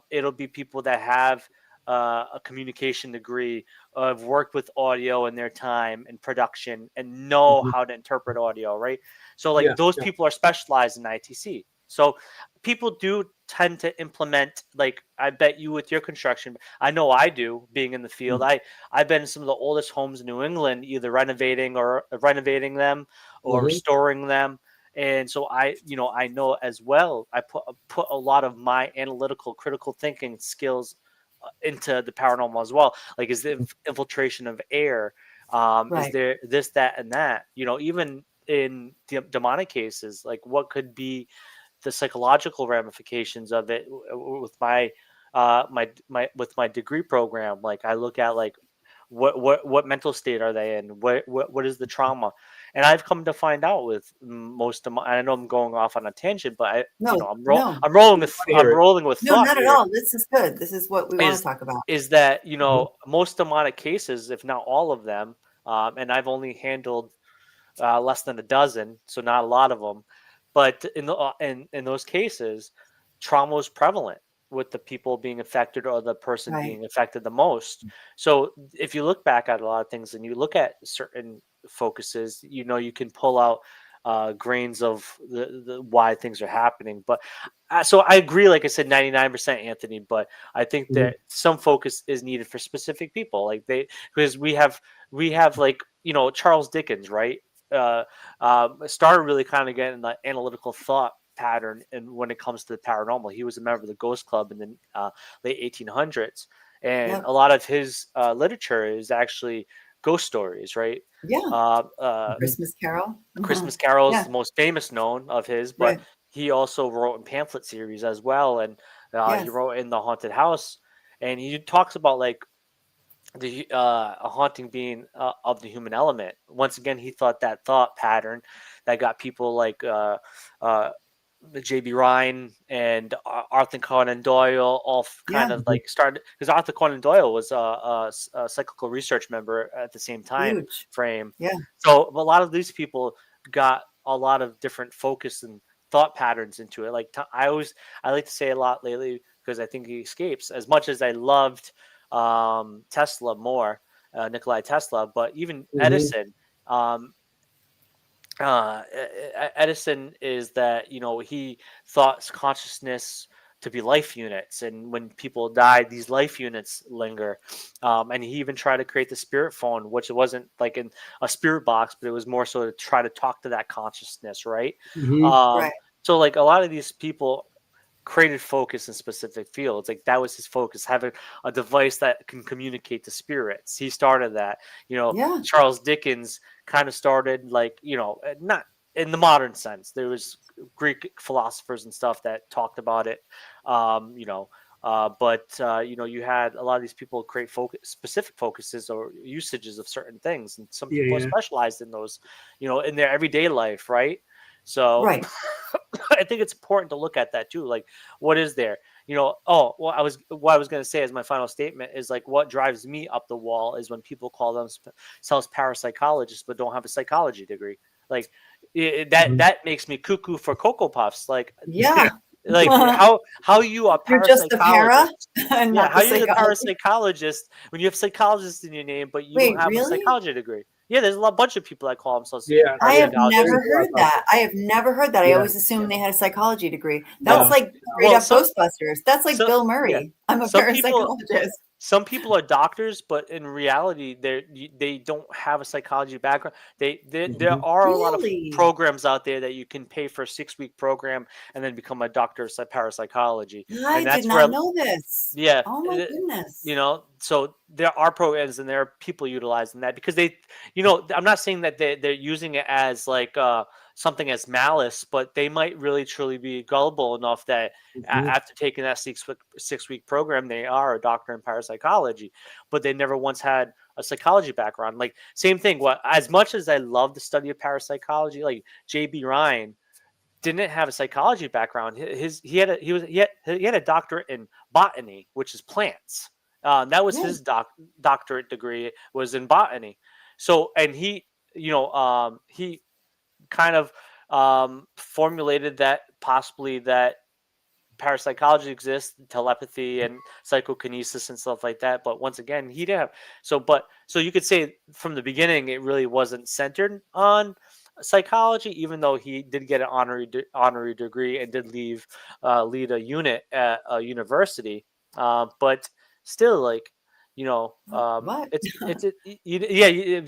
it'll be people that have a communication degree, have worked with audio in their time and production, and know Mhm. how to interpret audio, right? So, like, Yeah. those Yeah. people are specialized in ITC. So people do tend to implement, like, I bet you with your construction, I know I do, being in the field. Mhm. I've been in some of the oldest homes in New England, either renovating them or Mhm. restoring them. And so I know as well. I put a lot of my analytical, critical thinking skills into the paranormal as well. Like, is the infiltration of air? Is Right. there this, that, and that? Even in demonic cases, like, what could be the psychological ramifications of it with my degree program. Like, I look at, like, what mental state are they in, what is the trauma. And I've come to find out with most of my, I know I'm going off on a tangent, but No, no, We want to hear I'm it. rolling with no, thought not at here. all. This is good. This is what we want to is talk about. is that Mhm. most demonic cases, if not all of them, and I've only handled less than a dozen, so not a lot of them. But in those cases, trauma is prevalent with the people being affected or the person Right. being affected the most. So if you look back at a lot of things and you look at certain focuses, you can pull out grains of the why things are happening. But so I agree, like I said, 99%, Anthony. But I think Mhm. that some focus is needed for specific people, like because we have like Charles Dickens, right? uh, Started really kind of getting the analytical thought pattern, and when it comes to the paranormal, he was a member of the Ghost Club in the late 1800s, and Yep. a lot of his literature is actually ghost stories, right? Yeah. Uh, A uh, Christmas Carol. Christmas Carol is Yeah. the most famous known of his, but Right. he also wrote in pamphlet series as well, and he Yes. wrote in the Haunted House, and he talks about, like, a haunting being of the human element. Once again, he thought that thought pattern that got people like uh, J.B. Ryan and Arthur Conan Doyle all Yeah. kind of like started, because Arthur Conan Doyle was a psychical research member at the same time Huge. frame. Yeah. So a lot of these people got a lot of different focus and thought patterns into it. Like, I like to say a lot lately, because I think he escapes, as much as I loved Tesla more, Nikolai Tesla, but even Mhm. Edison. Um, Edison is that he thought consciousness to be life units, and when people die, these life units linger. And he even tried to create the spirit phone, which it wasn't like in a spirit box, but it was more so to try to talk to that consciousness, right? Mhm. Um, Right. so, like, a lot of these people created focus in specific fields. Like that was his focus, having a device that can communicate to spirits. He started that. Yeah. Charles Dickens kind of started like, not in the modern sense. There was Greek philosophers and stuff that talked about it. But you had a lot of these people create specific focuses or usages of certain things, and some Yeah, people are yeah. specialized in those, in their everyday life, right? So Right. I think it's important to look at that too. Like, what is there? What I was going to say as my final statement is like what drives me up the wall is when people call themselves parapsychologists but don't have a psychology degree. Like Mhm. that makes me cuckoo for Cocoa Puffs. Like, Yeah. like how you a You're just a para parapsychologist? and Yeah, not how the you the psychology. parapsychologist when you have psychologist in your name, but you don't Wait, have a really? psychology degree? Yeah, there's bunch of people that call themselves Yeah, I yeah. have parapsychologists. never There's a lot heard out that. I have never heard that. I there. always assumed they had a psychology degree. Yeah, That's no. like straight Well, up Ghostbusters. That's like so Bill yeah, Murray. I'm a some people parapsychologist. some people are doctors, but in reality, they don't have a psychology background. There Mhm. are a lot of Really? programs out there that you can pay for a 6-week program and then become a doctor of parapsychology, I and did that's not where know this. yeah, Oh my goodness. so there are programs and there are people utilizing that because I'm not saying that they're using it as like something as malice, but they might really truly be gullible enough that Mhm. after taking that 6-week program, they are a doctor in parapsychology, but they never once had a psychology background. Like same thing. What as much as I love the study of parapsychology, like J.B. Ryan didn't have a psychology background. He had a doctorate in botany, which is plants. That was Yeah. his doctorate degree was in botany. So and he kind of formulated that possibly that parapsychology exists, telepathy and psychokinesis and stuff like that. But once again, he didn't have so you could say from the beginning it really wasn't centered on psychology, even though he did get an honorary degree and did lead a unit at a university. But still, like What?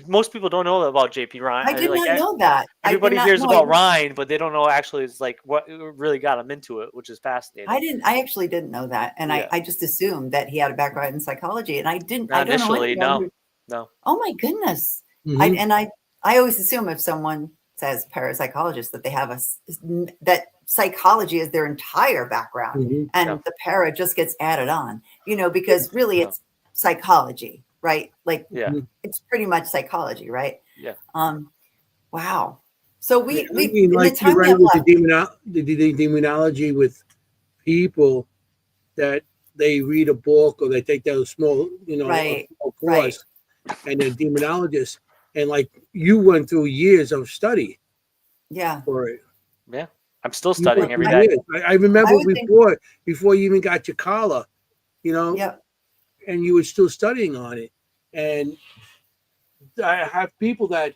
most people don't know about JP I Ryan. did Like not know that. I did everybody not hears know. about Ryan, but they don't know actually it's like what really got him into it, which is I fascinating. didn't. I actually didn't know that, and Yeah, I just assumed that he had a background in psychology, and I didn't. I not don't know initially, anyone no, who. no, Oh my goodness! I Mhm. and I. I always assume if someone says parapsychologist that they have that psychology is their entire background, Mhm. no, and the para just gets added on. Because really no, it's psychology, right? Like yeah, Mhm. it's pretty much psychology, right? yeah, Um. Wow. So Yeah, I we mean, in the like you're time we right have with the left. demonology with people that they read a book or they take that small, a Right. small Right. course, and they're demonologists, and like you went through years of study Yeah. for it. yeah. I'm still You Well, studying went every through day. years. I I remember would think. before you even got your collar, you know, Yep. and you were still studying on it. And I have people that,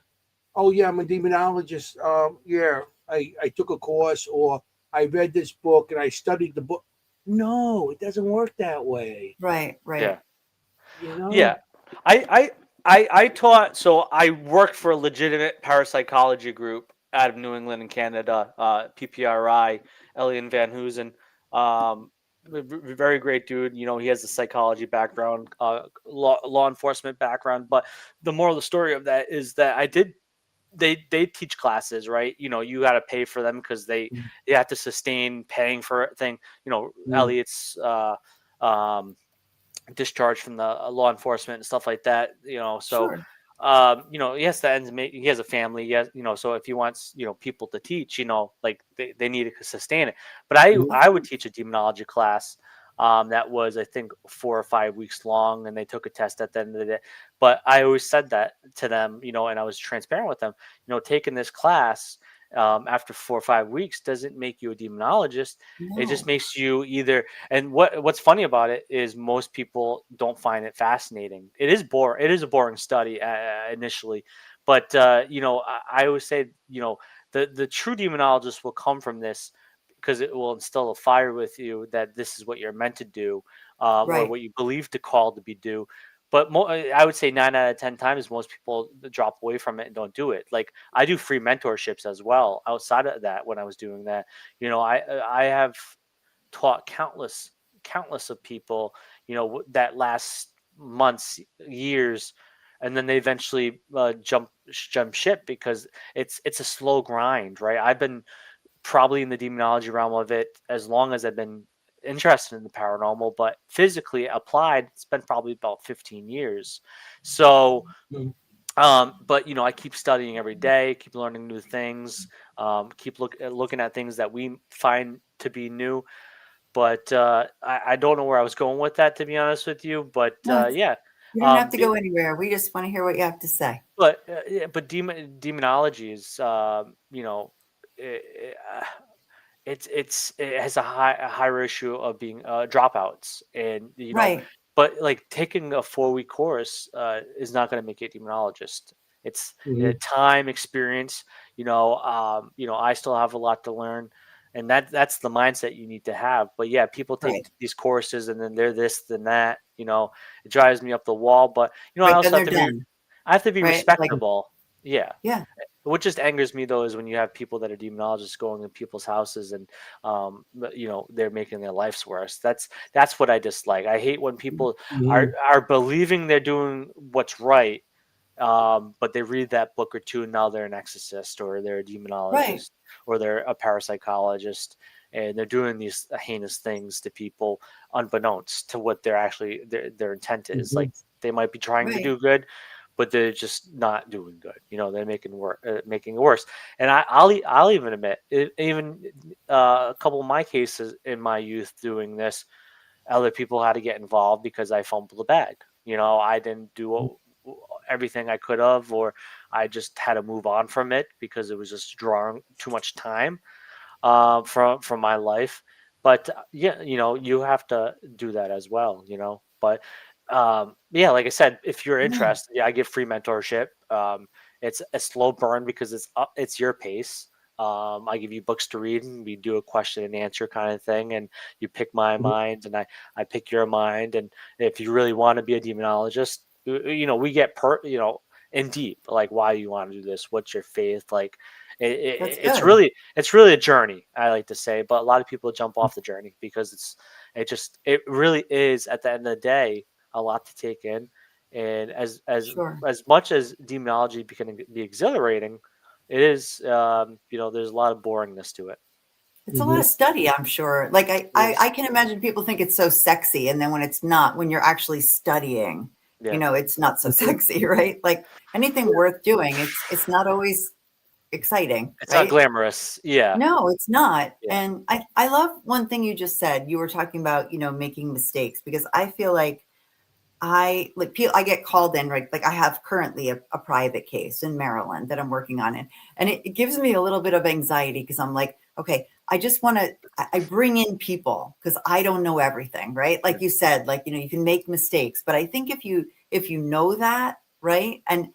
oh yeah, I'm a demonologist. Yeah, I took a course or I read this book and I studied the book. No, it doesn't work that way. Right. Yeah, Right. You know. yeah. I taught. So I worked for a legitimate parapsychology group out of New England and Canada, PPRI, Elian Van Hoosen. Very great dude. He has a psychology background, law enforcement background. But the moral of the story of that is that I did they teach classes, right? You got to pay for them because they have to sustain paying for a thing. Mm, Elliot's discharged from the law enforcement and stuff like that. So Sure. he has to he has a family. Yes, so if he wants people to teach, like they need to sustain it. But I mm, I would teach a demonology class. That was, I think, 4 or 5 weeks long, and they took a test at the end of the day. But I always said that to them, and I was transparent with them. Taking this class after 4 or 5 weeks doesn't make you a demonologist. It just No. makes you either. And what's funny about it is most people don't find it fascinating. It is boring. It is a boring study initially, but I always say the true demonologist will come from this because it will instill a fire with you that this is what you're meant to do, or Right. what you believe to call to be do. But I would say 9 out of 10 times, most people drop away from it and don't do it. Like I do free mentorships as well outside of that when I was doing that. I have taught countless of people, that last months, years, and then they eventually jump ship because it's a slow grind, right? I've been probably in the demonology realm of it as long as I've been interested in the paranormal, but physically applied, it's been probably about 15 years. So, Mhm. but I keep studying every day, keep learning new things, keep looking at things that we find to be new. But I don't know where I was going with that, to be honest with you. But No, yeah, you don't have um, to go anywhere. We just want to hear what you have to say. but demonology is, it, it has a high ratio of being dropouts, and Right. but like taking a 4-week course is not going to make you a demonologist. It's Mhm. time, experience. I still have a lot to learn, and that's the mindset you need to have. But yeah, people take Right. these courses and then they're this, then that. It drives me up the wall. But I Right. Then also they're done. I have to be Right. Like, respectable. Yeah. yeah. What just angers me though is when you have people that are demonologists going in people's houses and they're making their lives worse. That's what I dislike. I hate when people are Mhm. are believing they're doing what's right, but they read that book or two and now they're an exorcist or they're a Right. demonologist or they're a parapsychologist, and they're doing these heinous things to people unbeknownst to what their intent is. Mhm. Like they might be trying to Right. do good, but they're just not doing good. They're making it worse. And I'll even admit, even a couple of my cases in my youth doing this, other people had to get involved because I fumbled the bag. I didn't do everything I could have, or I just had to move on from it because it was just drawing too much time from my life. But yeah, you have to do that as well. But yeah, like I said, if you're Yeah. interested, yeah, I give free mentorship. It's a slow burn because it's your pace. I give you books to read, and we do a question and answer kind of thing, and you pick my Mhm. mind, and I pick your mind, and if you really want to be a demonologist, we get in deep, like why you want to do this, what's your faith, like That's it's good. really a journey, I like to say, but a lot of people jump off the journey because it really is at the end of the day a lot to take in. And Sure. as much as demonology can be exhilarating, it is there's a lot of boringness to it. It's a lot Mhm. of study, I'm sure. Like It is. I can imagine people think it's so sexy, and then when it's not, when you're actually studying, Yeah. it's not so Mhm. sexy, right? Like anything Yeah. worth doing, it's not always exciting, It's not right? glamorous. Yeah. No, it's not. Yeah. And I love one thing you just said. You were talking about, making mistakes, because I feel like I get called in, right? Like I have currently a private case in Maryland that I'm working on, and it gives me a little bit of anxiety because I'm like, okay, I just want to, I bring in people because I don't know everything, right? Yeah. Like you said, like, you can make mistakes, but I think if you know that, right? And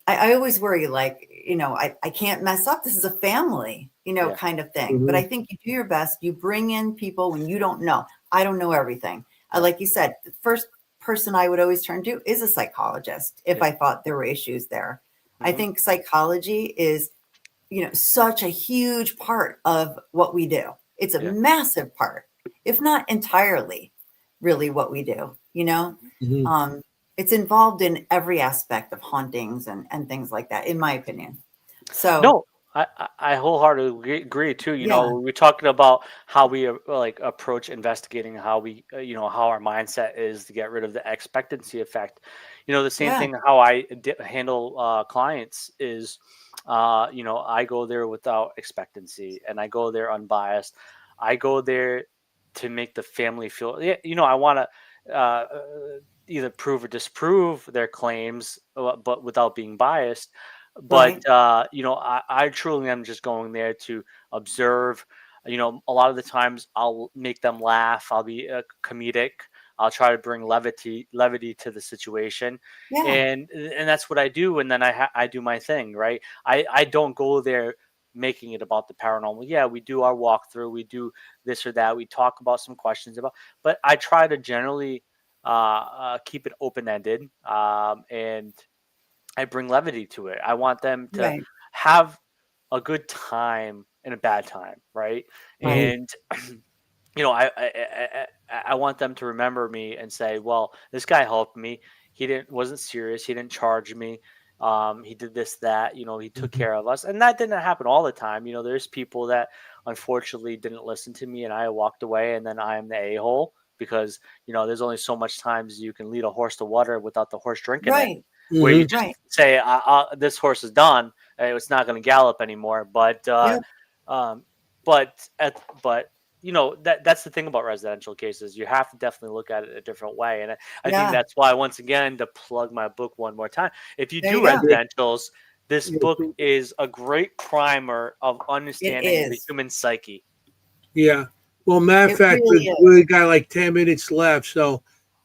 I always worry, like, I can't mess up. This is a family, Yeah. kind of thing. But I Mhm. think you do your best. You bring in people when you don't know. I don't know everything. Yeah. Like you said, the first person I would always turn to is a psychologist if Yeah. I thought there were issues there. I Hmm. think psychology is, such a huge part of what we do. It's a Yeah. massive part, if not entirely, really what we do, Mhm. Um, it's involved in every aspect of hauntings and things like that, in my opinion. So, No, I wholeheartedly agree too. yeah, We're talking about how we like approach investigating, how we, how our mindset is to get rid of the expectancy effect. The same yeah, thing how I handle clients is, I go there without expectancy and I go there unbiased. I go there to make the family feel, yeah, I want to either prove or disprove their claims, but without being biased. But right. I truly am just going there to observe. A lot of the times I'll make them laugh. I'll be comedic. I'll try to bring levity to the situation, Yeah, and that's what I do. And then I do my thing, right? I don't go there making it about the paranormal. Yeah, we do our walkthrough. We do this or that. We talk about some questions about, but I try to generally keep it open ended, and I bring levity to it. I want them to right, have a good time and a bad time, right? Mhm. And I want them to remember me and say, well, this guy helped me. He wasn't serious. He didn't charge me. He did this, that, he took Mhm. care of us. And that didn't happen all the time. There's people that unfortunately didn't listen to me and I walked away and then I am the a-hole because, there's only so much times you can lead a horse to water without the horse drinking it, Right. where you Mhm. just Right. say, this horse is done. It's not going to gallop anymore. Yep. Um, but that's the thing about residential cases. You have to definitely look at it a different way, and I think Yeah. that's why, once again, to plug my book one more time, if you There do you go. Yeah. residentials, this Yeah. book is a great primer of It understanding the is. human psyche. Yeah. Well, matter of It fact, really we is. really got like 10 minutes left. So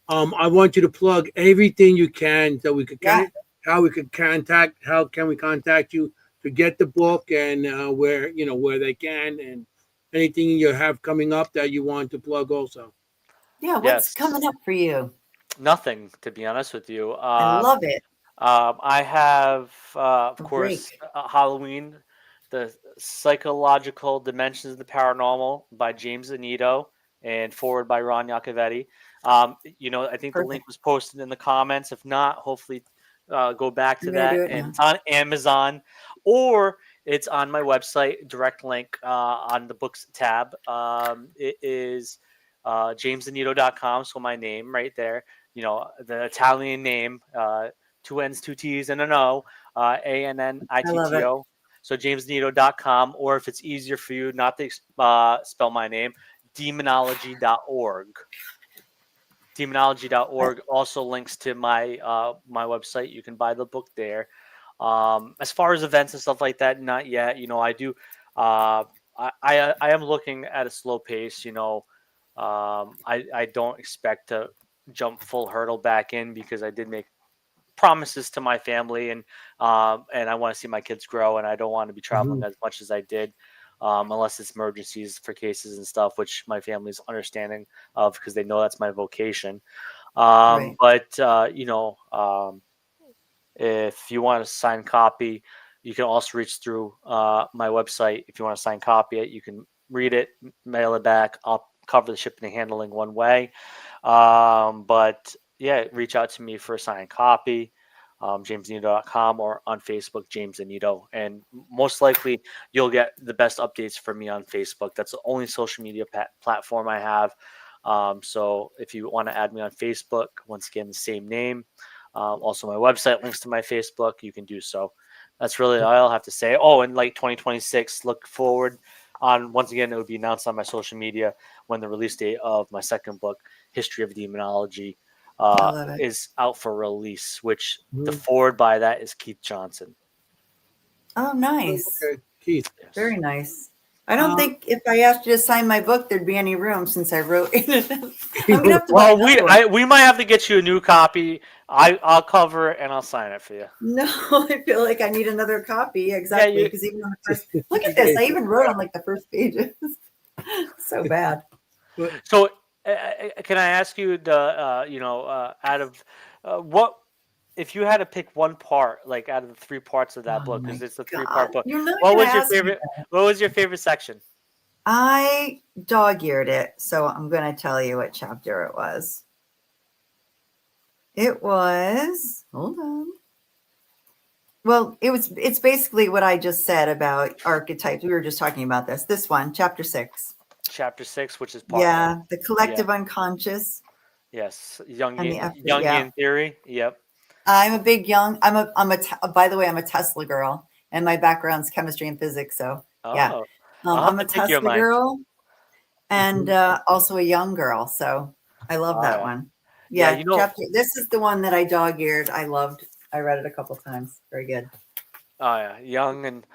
I want you to plug everything you can that we could Yeah. how can we contact you to get the book and where they can and anything you have coming up that you want to plug also. Yeah. What's coming Yes, up for you? nothing, to be honest with you. I love it. I have, of A course, break. Halloween, the psychological dimensions of the paranormal by James Anito and forward by Ron Yacovetti. I think the link Perfect. was posted in the comments. If not, hopefully, go back I'm to going to that. do it And now. it's on Amazon or it's on my website, direct link on the books tab. It is jamesanito.com. So my name right there, the Italian name. Two N's, two T's, and an O, I love it. ANNITTO. So jamesnito.com, or if it's easier for you not to spell my name, demonology.org. I, Demonology.org also links to my website. You can buy the book there. As far as events and stuff like that, not yet. I do. I am looking at a slow pace. I don't expect to jump full hurdle back in because I did make promises to my family and I want to see my kids grow and I don't want to be traveling Mhm. as much as I did unless it's emergencies for cases and stuff, which my family's understanding of because they know that's my vocation. right. If you want a signed copy, you can also reach through my website. If you want to sign copy it, you can read it, mail it back. I'll cover the shipping and handling one way. But yeah, reach out to me for a signed copy, jamesanito.com or on Facebook, James Anito. And most likely you'll get the best updates from me on Facebook. That's the only social media platform I have. So if you want to add me on Facebook, once again, the same name. Also, my website links to my Facebook. You can do so. That's really all I'll have to say. Oh, and like 2026, look forward on, once again, it would be announced on my social media when the release date of my second book, History of Demonology, I love it. is out for release, which the Mhm. forward by that is Keith Johnson. Oh, nice. Okay, Keith. Yes. Very nice. I don't Uh, think if I asked you to sign my book, there'd be any room since I wrote in it. I'm going to have to buy Well, another one. we might have to get you a new copy. I'll cover it and I'll sign it for you. No, I feel like I need another copy. Yeah, Exactly. you. Because even on the first, look at this. I even wrote on like the first pages. So bad. but So, can I ask you out of what if you had to pick one part, like out of the three parts of that Oh book, because my it's a three-part God. book. You're not What going to was your ask me favorite? that. What was your favorite section? I dog-eared it. So I'm going to tell you what chapter it was. It was, hold on. Well, it's basically what I just said about archetypes. We were just talking about this one, chapter 6. Chapter 6, which is part one. Yeah, the Yeah. collective unconscious Yes. and the effort. Yeah. Jungian theory. Yep. I'm a big young, by the way, I'm a Tesla girl and my background's chemistry and physics. So yeah, Oh, I'll have I'm to a pick your Tesla mind. girl and Mhm. also a young girl. So I love Oh that yeah. one. Yeah. Yeah. This is the one that I dog-eared. I loved. I read it a couple times. Very good. Oh yeah, Jung and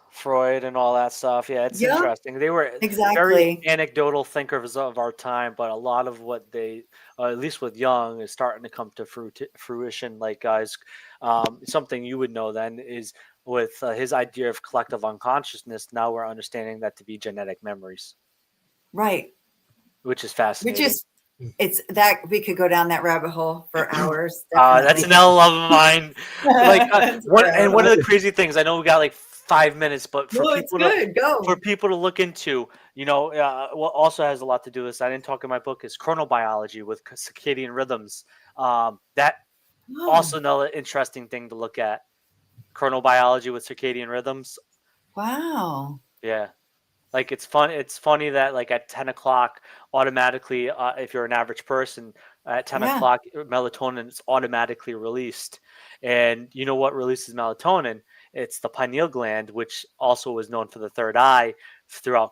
Freud and all that stuff. Yeah, it's Yeah, interesting. They were very exactly. anecdotal thinkers of our time, but a lot of what they, at least with Jung, is starting to come to fruition. Like guys, something you would know then is with his idea of collective unconsciousness. Now we're understanding that to be genetic memories, Right. which is Which fascinating. is, it's that we could go down that rabbit hole for hours. That's Definitely. an L of mine. Like It's a one rabbit of hole. the crazy things I know we got like 5 minutes, but for No, it's people good. Go. to look into, what also has a lot to do with this, I didn't talk in my book, is chronobiology with circadian rhythms. That Oh, also another interesting thing to look at. Chronobiology with circadian rhythms. wow. Yeah. Like it's fun. It's funny that like at 10 o'clock, automatically, if you're an average person, at ten Yeah. o'clock, melatonin is automatically released. And you know what releases melatonin? It's the pineal gland, which also is known for the third eye throughout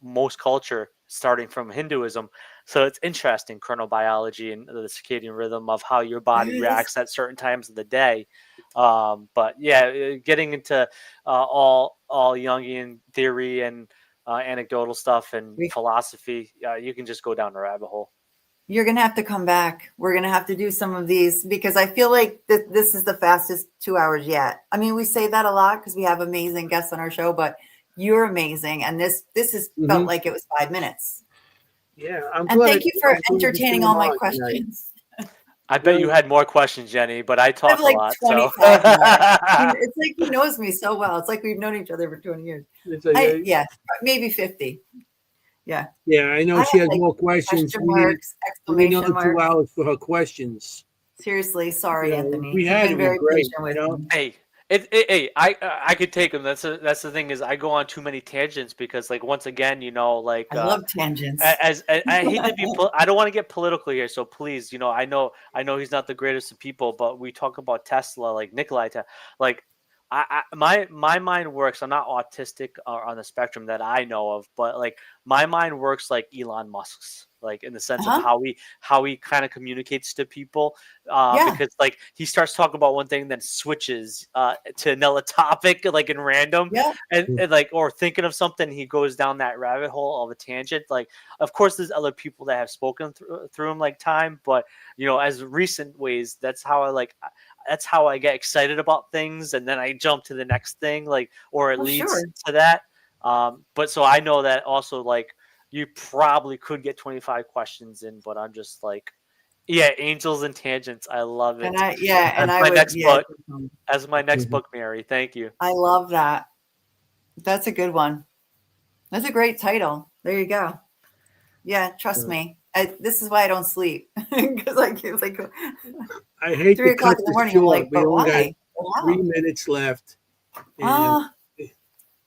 most culture, starting from Hinduism. So it's interesting, chronobiology and the circadian rhythm of how your body Yes. reacts at certain times of the day. But yeah, getting into all Jungian theory and anecdotal stuff and We- philosophy, you can just go down a rabbit hole. You're going to have to come back. We're going to have to do some of these because I feel like this is the fastest 2 hours yet. I mean, we say that a lot because we have amazing guests on our show, but you're amazing. And this has felt like it was 5 minutes. Yeah, I'm And glad. thank you for I'm glad you entertaining came all my on tonight. questions. I bet you had more questions, Jenny, but I I talk have like a lot. 25 more. So It's like he knows me so well. It's like we've known each other for 20 years. It's like, Yeah, maybe 50. Yeah. yeah, I know I she have, has like, more questions. Question We need marks, exclamation another 2 marks. hours for her questions. Seriously, sorry, You know, Anthony. we You've had been it very great. patient with me. hey, I could take them. That's the thing is I go on too many tangents because like once again, like I love tangents. as I hate to be I don't want to get political here, so please, I know he's not the greatest of people, but we talk about Tesla, like Nikolai like my mind works. I'm not autistic or on the spectrum that I know of, but like my mind works like Elon Musk's, like in the sense of Uh-huh. how he kind of communicates to people, Yeah. because like he starts talking about one thing, then switches to another topic, like in random, Yeah. and like or thinking of something, he goes down that rabbit hole of a tangent. Like, of course, there's other people that have spoken through him like time, but as recent ways, that's how I get excited about things, and then I jump to the next thing, like, or it Oh, leads sure. to that. But so I know that also, like, you probably could get 25 questions in, but I'm just like, yeah, angels and tangents. I love it. And I My would, next yeah. book, as my next book, Mary. Thank you. I love that. That's a good one. That's a great title. There you go. Yeah, trust me. This is why I don't sleep because it's like I hate 3 to cut o'clock in the this morning. I'm short. like, We but only got why? Wow. 3 minutes left. And Ah,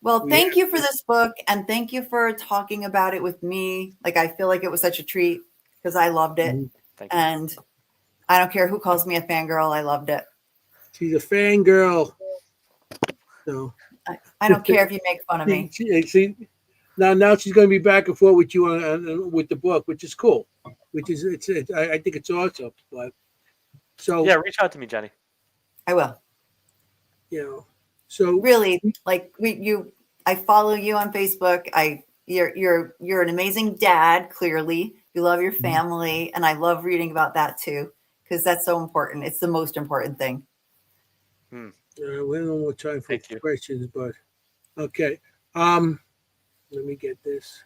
well, we thank have- you for this book and thank you for talking about it with me. Like, I feel like it was such a treat because I loved it. Thank you. And I don't care who calls me a fangirl. I loved it. she's a fangirl. So I don't care if you make fun of me. see, now she's going to be back and forth with you on with the book, which is cool. Which is I think it's awesome. But so Yeah, reach out to me, Jenny. I will. So Really, like I follow you on Facebook. You're an amazing dad. Clearly, you love your family, and I love reading about that too because that's so important. It's the most important thing. we don't know what time for Thank you. questions, but okay. Let me get this.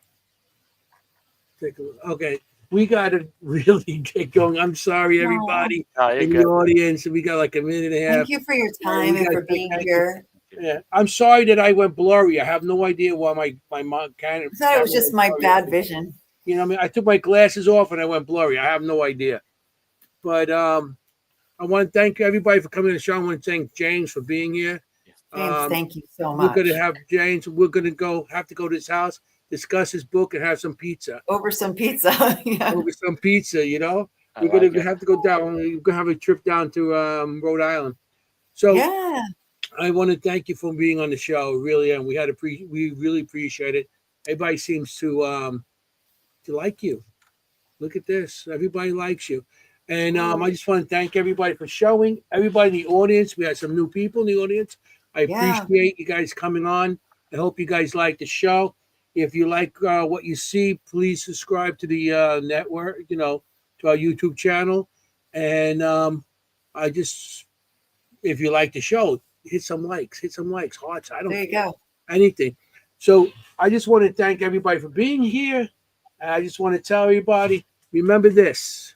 Take a look. Okay, we got to really get going. I'm sorry, everybody No, you're in the good. audience. We got like a minute and a half. Thank you for your time we and got- for being thank you. here. Yeah, I'm sorry that I went blurry. I have no idea why my mom kind of. I thought it was just my bad vision. You know, what I mean, I took my glasses off and I went blurry. I have no idea. But I want to thank everybody for coming to the show. I want to thank James for being here. James, thank you so We're much. gonna have James. We're gonna have to go to his house, discuss his book, and have some pizza. Over some pizza. Yeah. Over some pizza, I We're like gonna it. have to go down. We're gonna have a trip down to Rhode Island. So Yeah. I want to thank you for being on the show, really, and we really appreciate it. Everybody seems to like you. Look at this. Everybody likes you. And I just want to thank everybody for showing. Everybody in the audience. We had some new people in the audience. I Yeah. appreciate you guys coming on. I hope you guys like the show. If you like what you see, please subscribe to the network, to our YouTube channel. And if you like the show, hit some likes, hearts. I don't There you care. go. Anything. So I just want to thank everybody for being here. And I just want to tell everybody, remember this.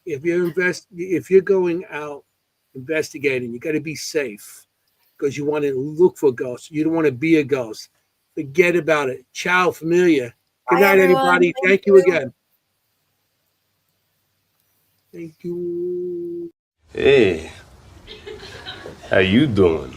If you're going out investigating, you got to be safe. because you want to look for ghosts. You don't want to be a ghost. Forget about it. Ciao, familia. Good Bye, night, everyone. everybody. Thank Thank you you. again. Thank you. Hey, how you doing?